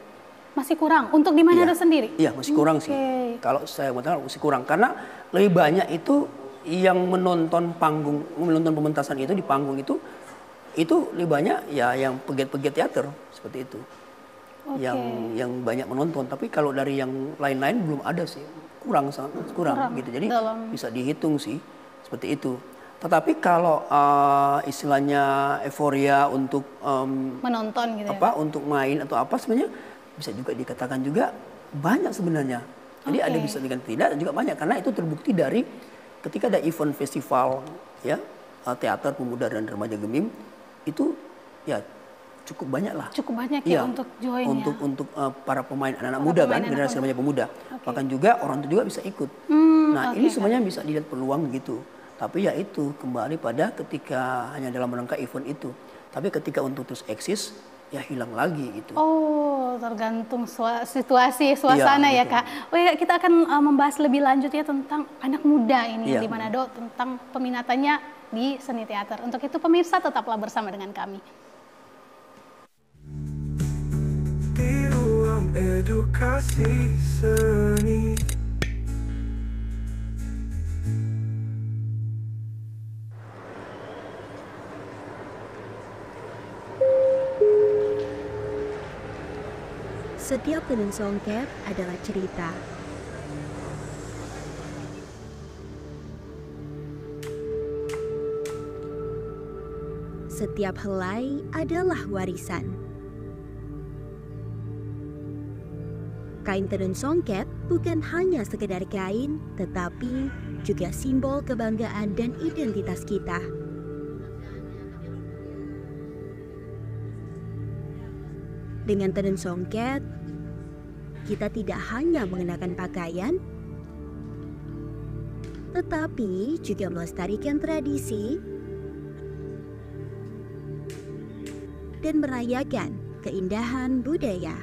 Masih kurang untuk di Manado sendiri? Iya, masih kurang sih. Kalau saya mau katakan masih kurang karena lebih banyak itu yang menonton pementasan itu di panggung itu lebih banyak ya yang pegiat-pegiat teater seperti itu. Yang banyak menonton, tapi kalau dari yang lain-lain belum ada sih. kurang gitu. Jadi bisa dihitung sih seperti itu. Tetapi kalau istilahnya euforia untuk menonton gitu untuk main atau apa sebenarnya bisa juga dikatakan juga banyak sebenarnya. Jadi ada bisa dikatakan tidak juga banyak karena itu terbukti dari ketika ada event festival ya teater pemuda dan remaja Gemim itu ya cukup banyak lah. Cukup banyak ya untuk join untuk para pemain anak-anak muda kan, generasi remaja pemuda. Bahkan juga orang tua juga bisa ikut. Nah ini semuanya bisa dilihat peluang gitu. Tapi ya itu kembali pada ketika hanya dalam rangka event itu. Tapi ketika untuk terus eksis ya hilang lagi gitu. Oh tergantung situasi, suasana ya Kak. Oh ya kita akan membahas lebih lanjut ya tentang anak muda ini di Manado, tentang peminatannya di seni teater. Untuk itu pemirsa tetaplah bersama dengan kami. Di ruang edukasi seni. Setiap tenun songket adalah cerita. Setiap helai adalah warisan. Kain tenun songket bukan hanya sekedar kain, tetapi juga simbol kebanggaan dan identitas kita. Dengan tenun songket, kita tidak hanya mengenakan pakaian, tetapi juga melestarikan tradisi dan merayakan keindahan budaya.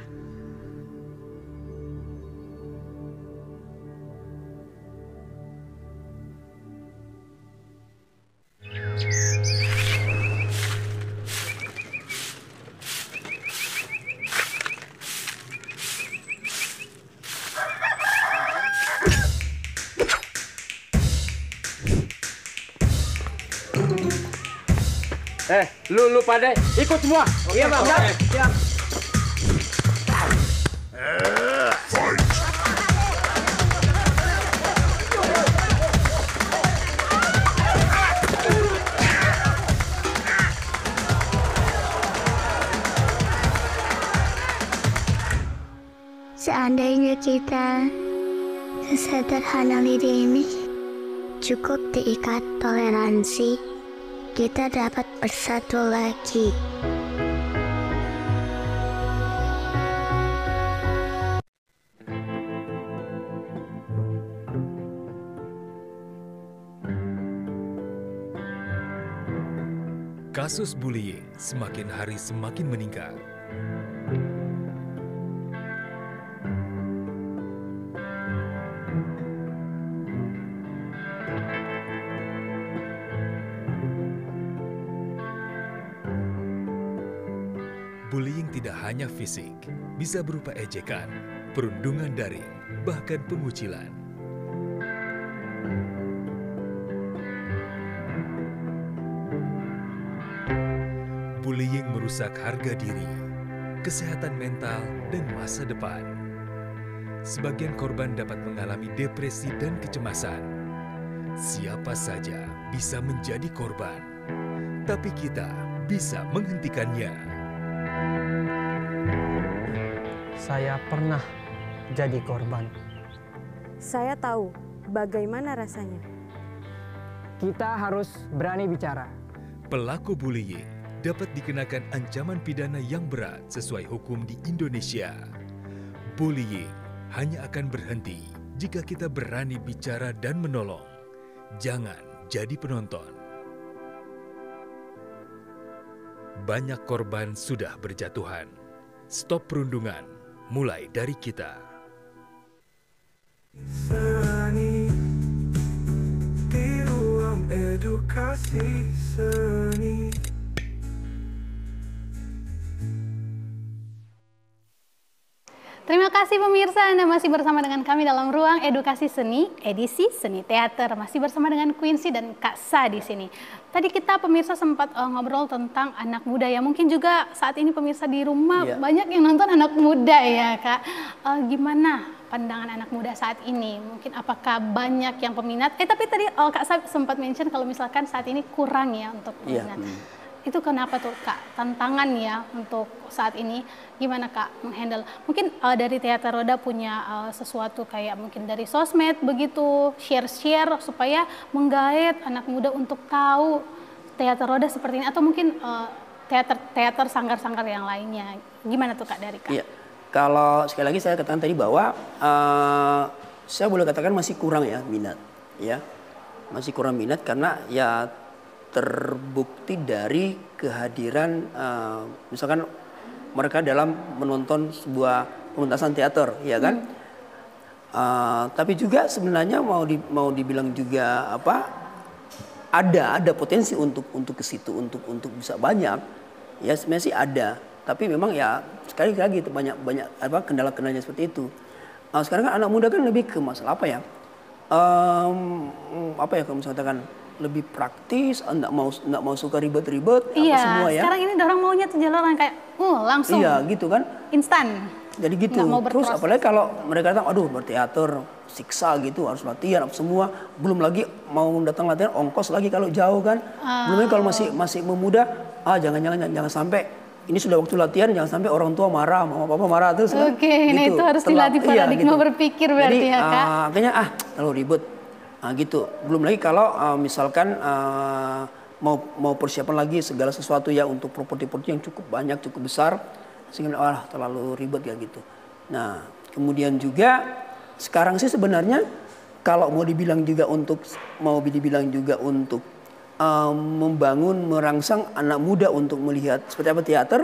Lu pada ikut semua. Iya Bang. Siap. Seandainya kita sesederhana lidi ini, cukup diikat toleransi, kita dapat bersatu lagi. Kasus bullying semakin hari semakin meningkat. Bullying tidak hanya fisik, bisa berupa ejekan, perundungan daring, bahkan pengucilan. Bullying merusak harga diri, kesehatan mental, dan masa depan. Sebagian korban dapat mengalami depresi dan kecemasan. Siapa saja bisa menjadi korban, tapi kita bisa menghentikannya. Saya pernah jadi korban. Saya tahu bagaimana rasanya. kita harus berani bicara. Pelaku bullying dapat dikenakan ancaman pidana yang berat sesuai hukum di Indonesia. Bullying hanya akan berhenti jika kita berani bicara dan menolong. Jangan jadi penonton. Banyak korban sudah berjatuhan. Stop perundungan, mulai dari kita. Seni di ruang edukasi seni. Terima kasih pemirsa, Anda masih bersama dengan kami dalam Ruang Edukasi Seni, edisi Seni Teater. Masih bersama dengan Quincy dan Kak Sa di sini. Tadi kita pemirsa sempat ngobrol tentang anak muda ya. Mungkin juga saat ini pemirsa di rumah banyak yang nonton anak muda ya Kak. Gimana pandangan anak muda saat ini? Mungkin apakah banyak yang peminat? Tapi tadi Kak Sa sempat mention kalau misalkan saat ini kurang ya untuk peminat. Itu kenapa tuh Kak? Tantangan ya untuk saat ini. Gimana Kak menghandle? Mungkin dari Teater Roda punya sesuatu kayak mungkin dari sosmed begitu, share-share supaya menggait anak muda untuk tahu Teater Roda seperti ini. Atau mungkin teater sanggar-sanggar yang lainnya. Gimana tuh Kak dari Kak? Iya. Kalau sekali lagi saya katakan tadi bahwa saya boleh katakan masih kurang ya minat. Ya, masih kurang minat karena ya terbukti dari kehadiran misalkan mereka dalam menonton sebuah pementasan teater, ya kan? Tapi juga sebenarnya mau dibilang juga apa? Ada potensi untuk ke situ untuk bisa banyak. Ya sebenarnya sih ada, tapi memang ya sekali lagi itu banyak apa kendala-kendalanya seperti itu. Sekarang kan anak muda kan lebih ke masalah apa ya? Apa ya kalau misalnya katakan lebih praktis, enggak mau suka ribet-ribet apa semua ya. Sekarang ini orang maunya tuh jalan kayak langsung. Iya, gitu kan. Instan. Jadi gitu. Terus apalagi kalau mereka datang aduh berteater siksa gitu, harus latihan apa semua, belum lagi mau datang latihan ongkos lagi kalau jauh kan. Belum lagi kalau masih memuda, jangan sampai ini sudah waktu latihan, jangan sampai orang tua marah, mama papa marah terus kan. Oke, nah itu harus dilatih paradigma berpikir berarti ya Kak. Akhirnya terlalu ribet. Gitu. Belum lagi kalau misalkan mau persiapan lagi segala sesuatu ya untuk properti-properti yang cukup banyak, cukup besar, sehingga terlalu ribet ya gitu. Nah, kemudian juga sekarang sih sebenarnya kalau mau dibilang juga untuk membangun, merangsang anak muda untuk melihat seperti apa teater,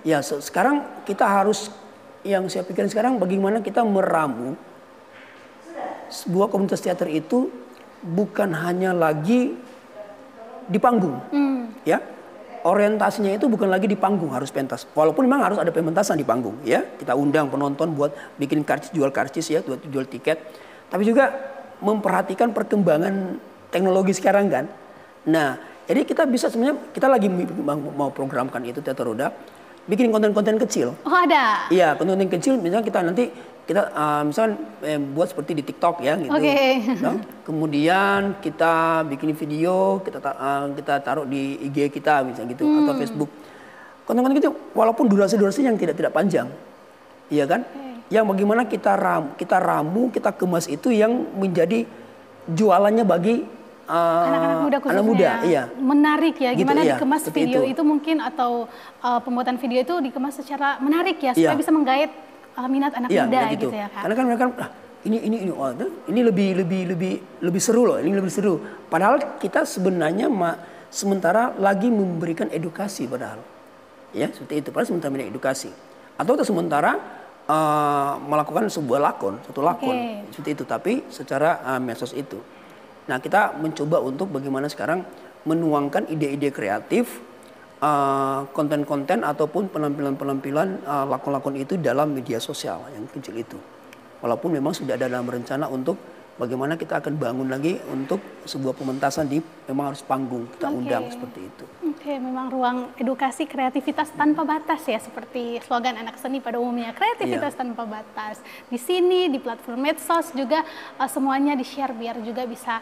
ya sekarang kita harus, yang saya pikirkan sekarang bagaimana kita meramu sebuah komunitas teater itu bukan hanya lagi di panggung, ya orientasinya itu bukan lagi di panggung, harus pentas. Walaupun memang harus ada pementasan di panggung, ya kita undang penonton buat bikin karcis, jual karcis ya, buat jual tiket. Tapi juga memperhatikan perkembangan teknologi sekarang kan. Nah, jadi kita bisa sebenarnya kita lagi mau programkan itu Teater Roda, bikin konten-konten kecil. Oh ada? Iya, konten-konten kecil. Misalnya kita misalkan buat seperti di TikTok ya gitu. Nah, kemudian kita bikin video, kita taruh di IG kita misalnya gitu atau Facebook. Konten-konten gitu walaupun durasi yang tidak panjang. Iya kan? Yang bagaimana kita ramu, kita kemas itu yang menjadi jualannya bagi anak-anak muda khususnya. Anak muda, iya. Menarik ya, gimana gitu, dikemas video itu mungkin atau pembuatan video itu dikemas secara menarik ya supaya bisa menggait minat anak muda gitu ya Kak. Karena kan mereka ini lebih seru loh, ini lebih seru. Padahal kita sebenarnya sementara lagi memberikan edukasi padahal. Ya, seperti itu. Padahal sementara memberikan edukasi. Atau sementara melakukan sebuah satu lakon seperti itu, tapi secara medsos itu. Nah, kita mencoba untuk bagaimana sekarang menuangkan ide-ide kreatif, konten-konten ataupun penampilan-penampilan lakon-lakon itu dalam media sosial yang kecil itu. Walaupun memang sudah ada dalam rencana untuk bagaimana kita akan bangun lagi untuk sebuah pementasan memang harus panggung, kita undang seperti itu. Memang ruang edukasi kreativitas tanpa batas ya, seperti slogan anak seni pada umumnya, kreativitas tanpa batas. Di sini, di platform medsos juga semuanya di-share biar juga bisa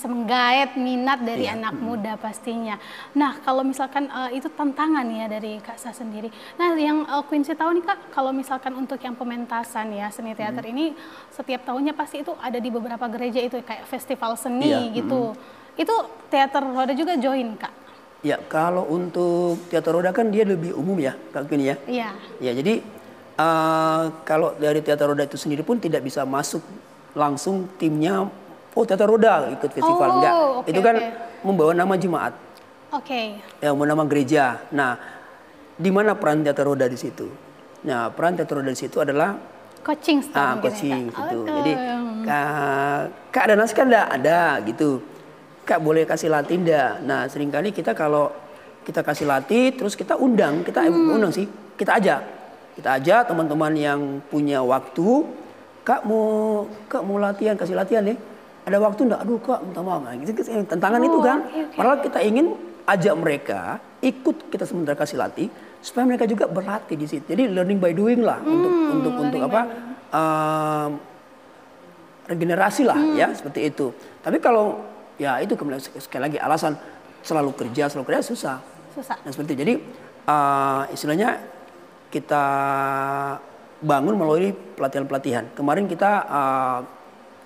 menggait minat dari anak muda pastinya. Nah, kalau misalkan itu tantangan ya dari Kak Sa sendiri. Nah, yang Quincy tahu nih Kak, kalau misalkan untuk yang pementasan ya seni teater ini setiap tahunnya pasti itu ada di beberapa gereja itu kayak festival seni gitu. Itu teater roda juga join, Kak? Ya, kalau untuk teater roda kan dia lebih umum ya, Kak Queen ya. Iya. Ya, jadi kalau dari teater roda itu sendiri pun tidak bisa masuk langsung timnya, teater roda ikut festival. Enggak, itu kan membawa nama jemaat. Ya, membawa nama gereja. Nah, di mana peran teater roda di situ? Nah, peran teater roda di situ adalah coaching. Coaching gitu. Jadi Kak ada naskah enggak? Ada gitu. Kak boleh kasih latih enggak? Nah, seringkali kita kalau kita kasih latih terus kita undang sih. Kita ajak teman-teman yang punya waktu. Kak mau latihan, kasih latihan nih. Ada waktu enggak? Aduh Kak, minta maaf. Nah, gitu, tantangan itu kan. Padahal kita ingin ajak mereka ikut kita sementara kasih latih supaya mereka juga berlatih di situ. Jadi learning by doing lah untuk apa? Regenerasi lah ya, seperti itu. Tapi kalau ya itu sekali lagi alasan selalu kerja susah. Nah, seperti itu. Jadi istilahnya kita bangun melalui pelatihan-pelatihan. Kemarin kita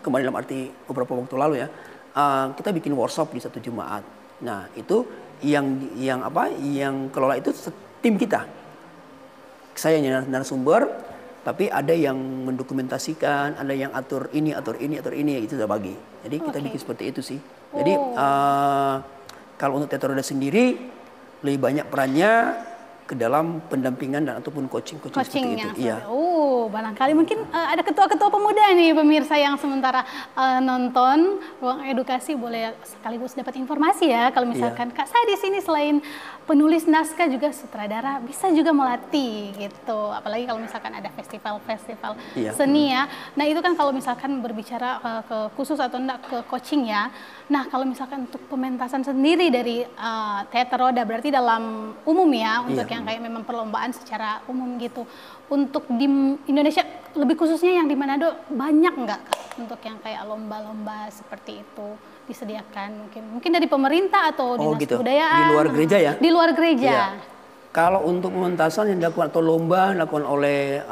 dalam arti beberapa waktu lalu ya, kita bikin workshop di satu jemaat. Nah, itu yang kelola itu tim kita. Saya yang narasumber, tapi ada yang mendokumentasikan, ada yang atur ini, itu sudah bagi. Jadi kita bikin seperti itu sih. Jadi kalau untuk teater roda sendiri lebih banyak perannya ke dalam pendampingan dan ataupun coaching seperti itu. Iya. Barangkali mungkin ada ketua-ketua pemuda nih pemirsa yang sementara nonton Ruang Edukasi boleh sekaligus dapat informasi ya. Kalau misalkan Kak Sa di sini selain penulis naskah juga sutradara, bisa juga melatih gitu. Apalagi kalau misalkan ada festival-festival seni ya. Nah, itu kan kalau misalkan berbicara ke khusus atau enggak ke coaching ya. Nah, kalau misalkan untuk pementasan sendiri dari teater roda berarti dalam umum ya, untuk yang kayak memang perlombaan secara umum gitu. Untuk di Indonesia lebih khususnya yang di Manado banyak nggak Kak untuk yang kayak lomba-lomba seperti itu disediakan mungkin dari pemerintah atau dinas kebudayaan di luar gereja ya? Di luar gereja. Kalau untuk pementasan yang dilakukan atau lomba dilakukan oleh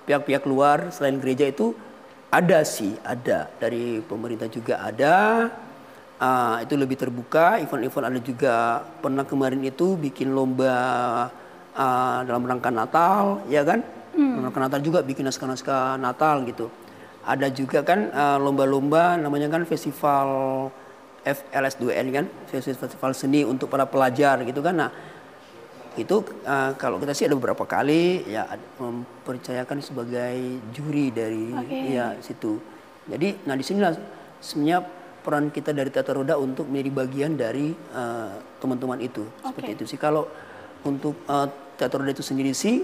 pihak-pihak luar selain gereja itu ada dari pemerintah juga ada. Itu lebih terbuka, event-event ada juga. Pernah kemarin itu bikin lomba dalam rangka Natal, ya kan? Dalam rangka Natal juga bikin naskah-naskah Natal gitu. Ada juga kan lomba-lomba namanya kan festival FLS2N kan, festival seni untuk para pelajar gitu kan. Nah, itu kalau kita sih ada beberapa kali ya mempercayakan sebagai juri dari situ. Jadi nah disinilah sebenarnya peran kita dari teater roda untuk menjadi bagian dari teman-teman itu. Seperti itu sih. Kalau untuk teater roda itu sendiri sih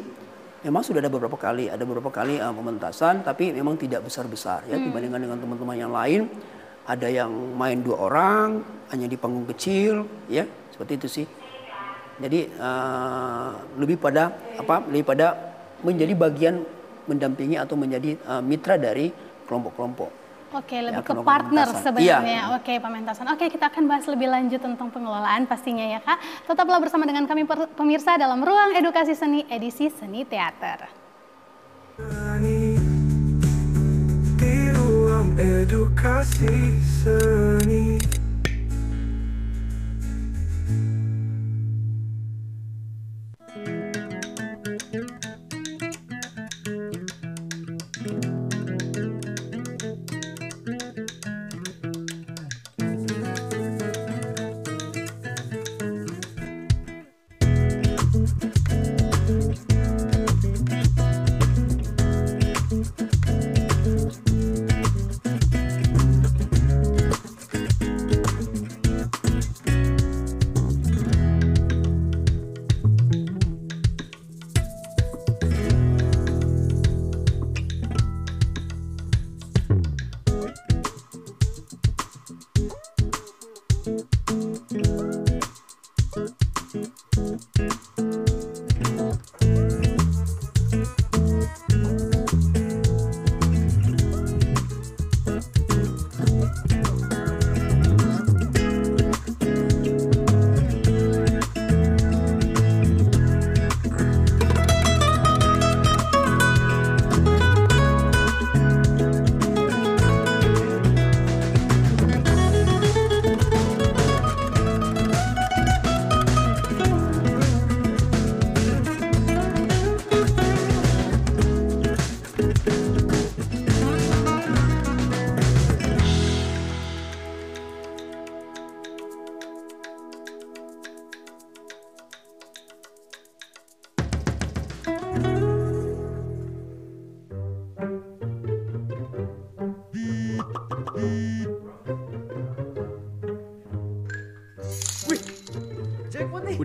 memang sudah ada beberapa kali pementasan, tapi memang tidak besar-besar ya dibandingkan dengan teman-teman yang lain. Ada yang main 2 orang hanya di panggung kecil ya, seperti itu sih. Jadi lebih pada menjadi bagian mendampingi atau menjadi mitra dari kelompok-kelompok. Lebih ke partner sebenarnya. Pementasan. Kita akan bahas lebih lanjut tentang pengelolaan pastinya ya Kak. Tetaplah bersama dengan kami pemirsa dalam Ruang Edukasi Seni edisi Seni Teater. Di Ruang Edukasi Seni.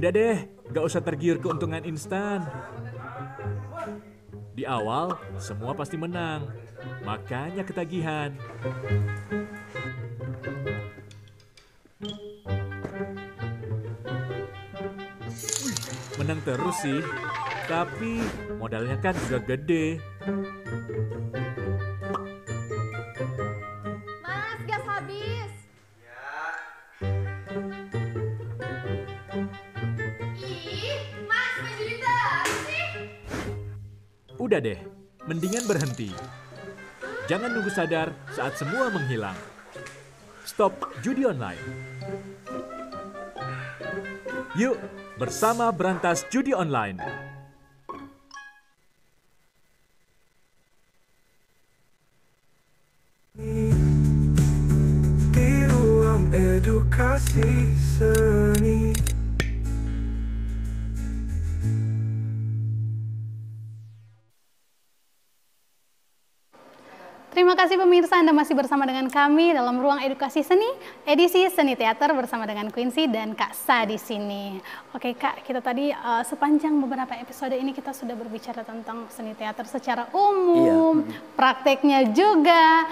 Udah deh, gak usah tergiur keuntungan instan. Di awal, semua pasti menang. Makanya ketagihan. Menang terus sih, tapi modalnya kan juga gede. Mas, gas habis. Ih, Mas main judi terus sih. Udah deh, mendingan berhenti. Jangan nunggu sadar saat semua menghilang. Stop judi online. Yuk, bersama berantas judi online. Di ruang edukasi seni. Terima kasih pemirsa, Anda masih bersama dengan kami dalam Ruang Edukasi Seni, edisi Seni Teater bersama dengan Quincy dan Kak Sa di sini. Oke Kak, kita tadi sepanjang beberapa episode ini kita sudah berbicara tentang seni teater secara umum, prakteknya juga,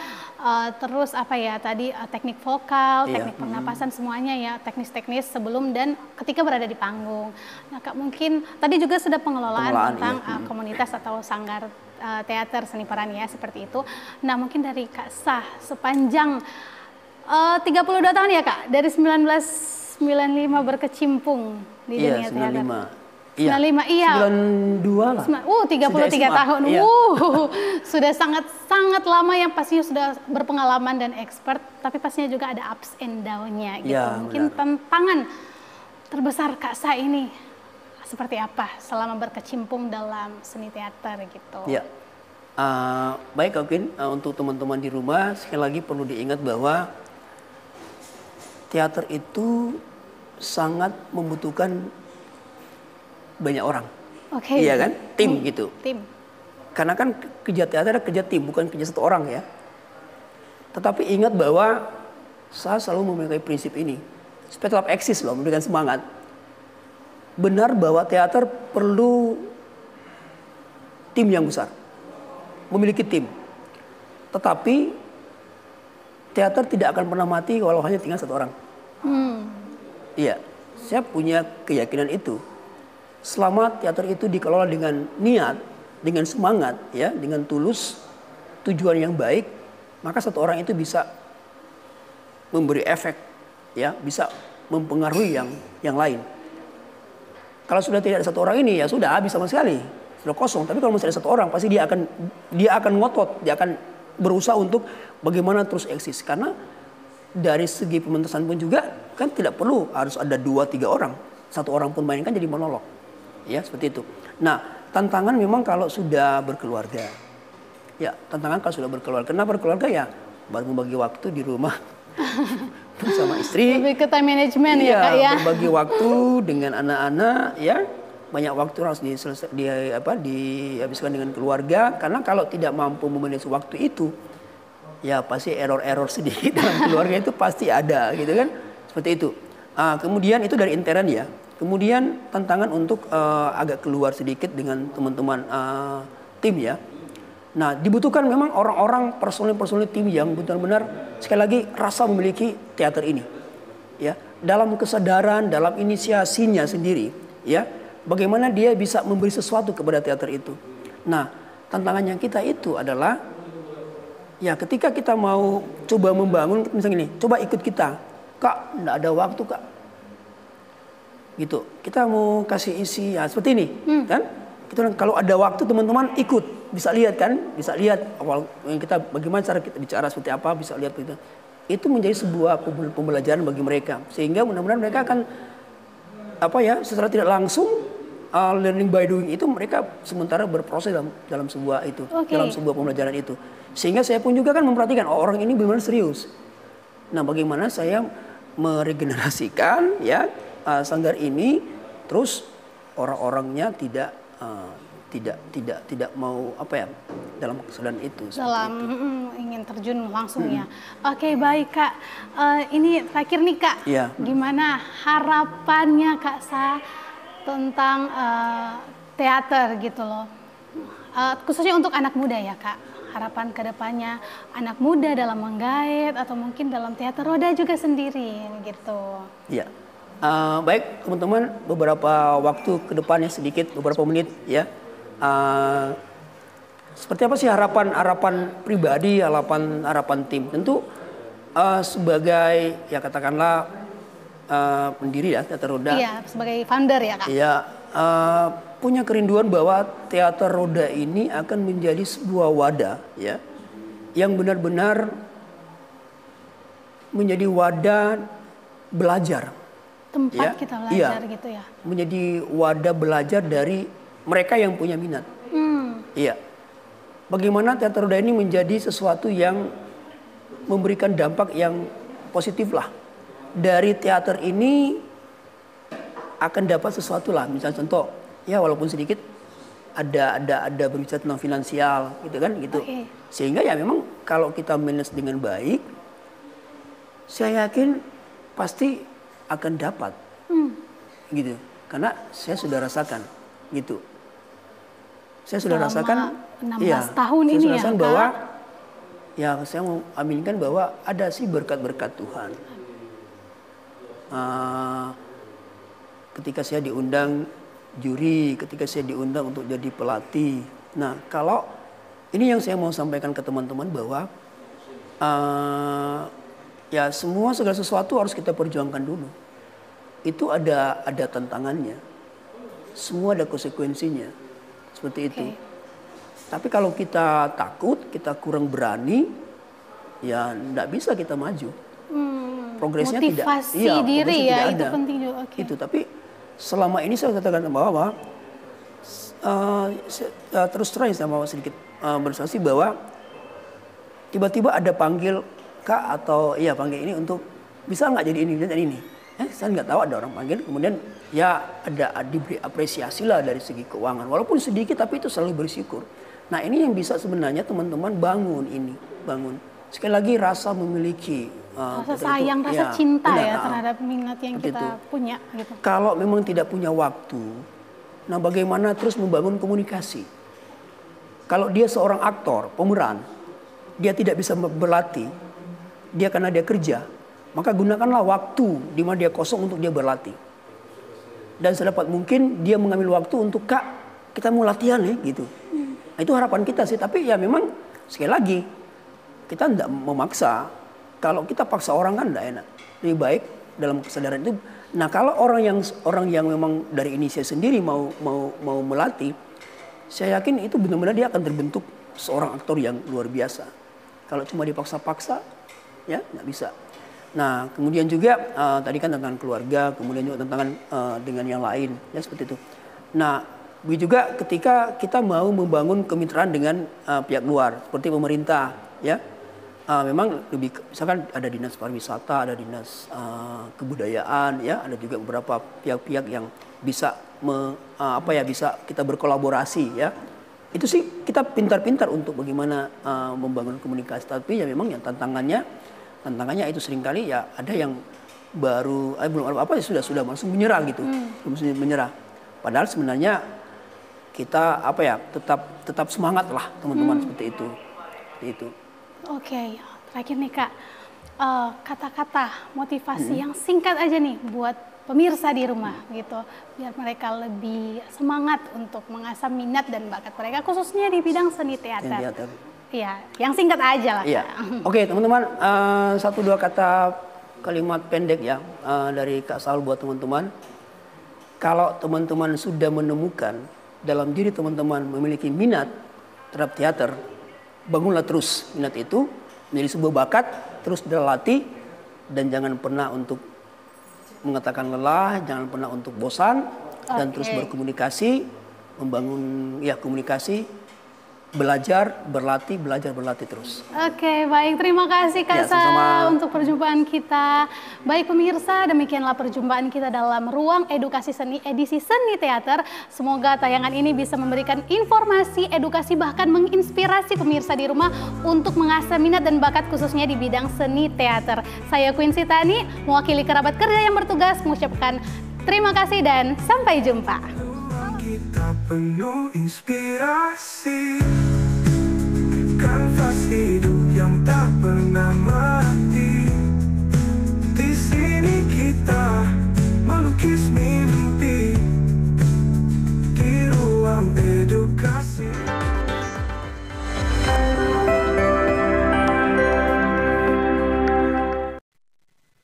terus apa ya tadi teknik vokal, teknik pernapasan semuanya ya, teknis-teknis sebelum dan ketika berada di panggung. Nah Kak, mungkin tadi juga sudah pengelolaan tentang komunitas atau sanggar teater seni peran ya, seperti itu. Nah mungkin dari Kak Sa sepanjang 32 tahun ya Kak, dari 1995 berkecimpung di dunia teater. 95, iya. 92 lah. 33 tahun. Iya. Sudah sangat lama yang pastinya sudah berpengalaman dan expert, tapi pastinya juga ada ups and down-nya gitu. Ya, mungkin tantangan terbesar Kak Sa ini seperti apa selama berkecimpung dalam seni teater gitu? Ya, baik Kak Queen, untuk teman-teman di rumah sekali lagi perlu diingat bahwa teater itu sangat membutuhkan banyak orang. Oke. Iya kan? Tim gitu. Tim. Karena kan kerja teater adalah kerja tim, bukan kerja satu orang ya. Tetapi ingat bahwa saya selalu memiliki prinsip ini. Supaya tetap eksis loh, memberikan semangat. Benar bahwa teater perlu tim yang besar, memiliki tim. Tetapi teater tidak akan pernah mati kalau hanya tinggal satu orang. Iya, saya punya keyakinan itu. Selama teater itu dikelola dengan niat, dengan semangat, ya, dengan tulus, tujuan yang baik, maka satu orang itu bisa memberi efek, ya, bisa mempengaruhi yang lain. Kalau sudah tidak ada satu orang ini ya sudah habis sama sekali, sudah kosong. Tapi kalau masih ada satu orang pasti dia akan ngotot, dia akan berusaha untuk bagaimana terus eksis. Karena dari segi pementasan pun juga kan tidak perlu harus ada 2-3 orang, satu orang pun mainkan jadi monolog, ya seperti itu. Nah tantangan memang kalau sudah berkeluarga, ya tantangan kalau sudah berkeluarga. Kenapa berkeluarga ya? Baru membagi waktu di rumah bersama istri, lebih ke time management ya Kak ya, berbagi waktu dengan anak-anak ya, banyak waktu harus dihabiskan dengan keluarga. Karena kalau tidak mampu memanage waktu itu ya pasti error sedikit dalam keluarga itu pasti ada gitu kan, seperti itu. Kemudian itu dari intern ya, kemudian tantangan untuk agak keluar sedikit dengan teman-teman tim ya. Nah, dibutuhkan memang orang-orang personil tim yang benar-benar sekali lagi rasa memiliki teater ini. Ya, dalam kesadaran, dalam inisiasinya sendiri, ya. Bagaimana dia bisa memberi sesuatu kepada teater itu. Nah, tantangannya kita itu adalah ya ketika kita mau coba membangun misalnya ini, coba ikut kita. Kak, enggak ada waktu, Kak. Gitu. Kita mau kasih isi ya seperti ini, kan? Gitu, kalau ada waktu teman-teman ikut. Bisa lihat kan, bisa lihat awal kita bagaimana cara kita bicara seperti apa, bisa lihat begitu. Itu menjadi sebuah pembelajaran bagi mereka, sehingga mudah-mudahan mereka akan secara tidak langsung learning by doing itu mereka sementara berproses dalam sebuah itu, dalam sebuah pembelajaran itu. Sehingga saya pun juga kan memperhatikan orang ini benar-benar serius. Nah, bagaimana saya meregenerasikan ya sanggar ini, terus orang-orangnya tidak tidak mau apa ya dalam kesadaran itu. Dalam ingin terjun langsung ya. Oke, baik Kak. Ini terakhir nih Kak. Iya. Gimana harapannya Kak Sa tentang teater gitu loh. Khususnya untuk anak muda ya Kak. Harapan kedepannya anak muda dalam menggait atau mungkin dalam teater roda juga sendiri gitu. Iya. Baik teman-teman, beberapa waktu ke depannya sedikit, beberapa menit ya. Seperti apa sih harapan pribadi, harapan tim? Tentu sebagai ya katakanlah pendiri ya teater roda. Iya, sebagai founder ya Kak. Iya, punya kerinduan bahwa teater roda ini akan menjadi sebuah wadah ya yang benar-benar menjadi wadah belajar. Tempat kita belajar gitu ya. Menjadi wadah belajar dari mereka yang punya minat. Iya. Bagaimana teater roda ini menjadi sesuatu yang memberikan dampak yang positif lah. Dari teater ini akan dapat sesuatu lah. Misalnya contoh, ya walaupun sedikit ada berbicara tentang finansial gitu kan gitu. Sehingga ya memang kalau kita manage dengan baik, saya yakin pasti akan dapat. Gitu. Karena saya sudah rasakan gitu. Saya sudah rasakan 16 tahun ini ya Kak. Bahwa ya saya mau aminkan bahwa ada sih berkat-berkat Tuhan. Ketika saya diundang juri, ketika saya diundang untuk jadi pelatih. Nah, kalau ini yang saya mau sampaikan ke teman-teman bahwa ya segala sesuatu harus kita perjuangkan dulu. Itu ada tantangannya. Semua ada konsekuensinya. Seperti itu. Tapi kalau kita takut, kita kurang berani, ya enggak bisa kita maju. Progresnya motivasi diri ya, itu penting juga. Itu, tapi selama ini saya katakan bahwa terus terang saya mau sedikit bersaksi bahwa tiba-tiba ada panggil Kak atau panggil ini untuk bisa nggak jadi ini dan ini. Saya nggak tahu ada orang panggil, kemudian ya ada diberi apresiasi lah dari segi keuangan, walaupun sedikit tapi itu selalu bersyukur. Nah ini yang bisa sebenarnya teman-teman bangun. Sekali lagi rasa memiliki rasa sayang, rasa cinta ya terhadap minat yang kita punya gitu. Kalau memang tidak punya waktu, nah bagaimana terus membangun komunikasi? Kalau dia seorang aktor, pemeran, dia tidak bisa berlatih, dia karena dia kerja, maka gunakanlah waktu di mana dia kosong untuk dia berlatih. Dan sedapat mungkin dia mengambil waktu untuk Kak, kita mau latihan ya gitu. Nah, itu harapan kita sih, tapi ya memang sekali lagi kita tidak memaksa. Kalau kita paksa orang kan tidak enak. Lebih baik dalam kesadaran itu. Nah, kalau orang yang memang dari inisiatif sendiri mau melatih, saya yakin itu benar-benar dia akan terbentuk seorang aktor yang luar biasa. Kalau cuma dipaksa-paksa, ya nggak bisa. Nah, kemudian juga tadi kan tentang keluarga, kemudian juga tentang dengan yang lain, ya seperti itu. Nah, juga ketika kita mau membangun kemitraan dengan pihak luar, seperti pemerintah, ya, memang lebih, misalkan ada dinas pariwisata, ada dinas kebudayaan, ya, ada juga beberapa pihak-pihak yang bisa bisa kita berkolaborasi, ya. Itu sih kita pintar-pintar untuk bagaimana membangun komunikasi, tapi ya memang yang tantangannya itu seringkali ya ada yang baru belum apa sudah langsung menyerah gitu, belum menyerah. Padahal sebenarnya kita tetap semangat lah teman-teman seperti itu. Oke, terakhir nih Kak, kata-kata motivasi yang singkat aja nih buat pemirsa di rumah gitu, biar mereka lebih semangat untuk mengasah minat dan bakat mereka khususnya di bidang seni teater. Iya, yang singkat aja lah. Iya. Oke, teman-teman, 1-2 kata kalimat pendek ya dari Kak Saul buat teman-teman. Kalau teman-teman sudah menemukan dalam diri teman-teman memiliki minat terhadap teater, bangunlah terus minat itu menjadi sebuah bakat, terus dilatih dan jangan pernah untuk mengatakan lelah, jangan pernah untuk bosan dan terus berkomunikasi, membangun komunikasi. belajar, berlatih terus. Oke, baik. Terima kasih Kak Sa untuk perjumpaan kita. Baik pemirsa, demikianlah perjumpaan kita dalam Ruang Edukasi Seni edisi Seni Teater. Semoga tayangan ini bisa memberikan informasi, edukasi, bahkan menginspirasi pemirsa di rumah untuk mengasah minat dan bakat khususnya di bidang seni teater. Saya Quincy Tani, mewakili kerabat kerja yang bertugas mengucapkan terima kasih dan sampai jumpa. Kita penuh inspirasi, kanvas hidup yang tak pernah mati. Di sini kita melukis mimpi di ruang edukasi.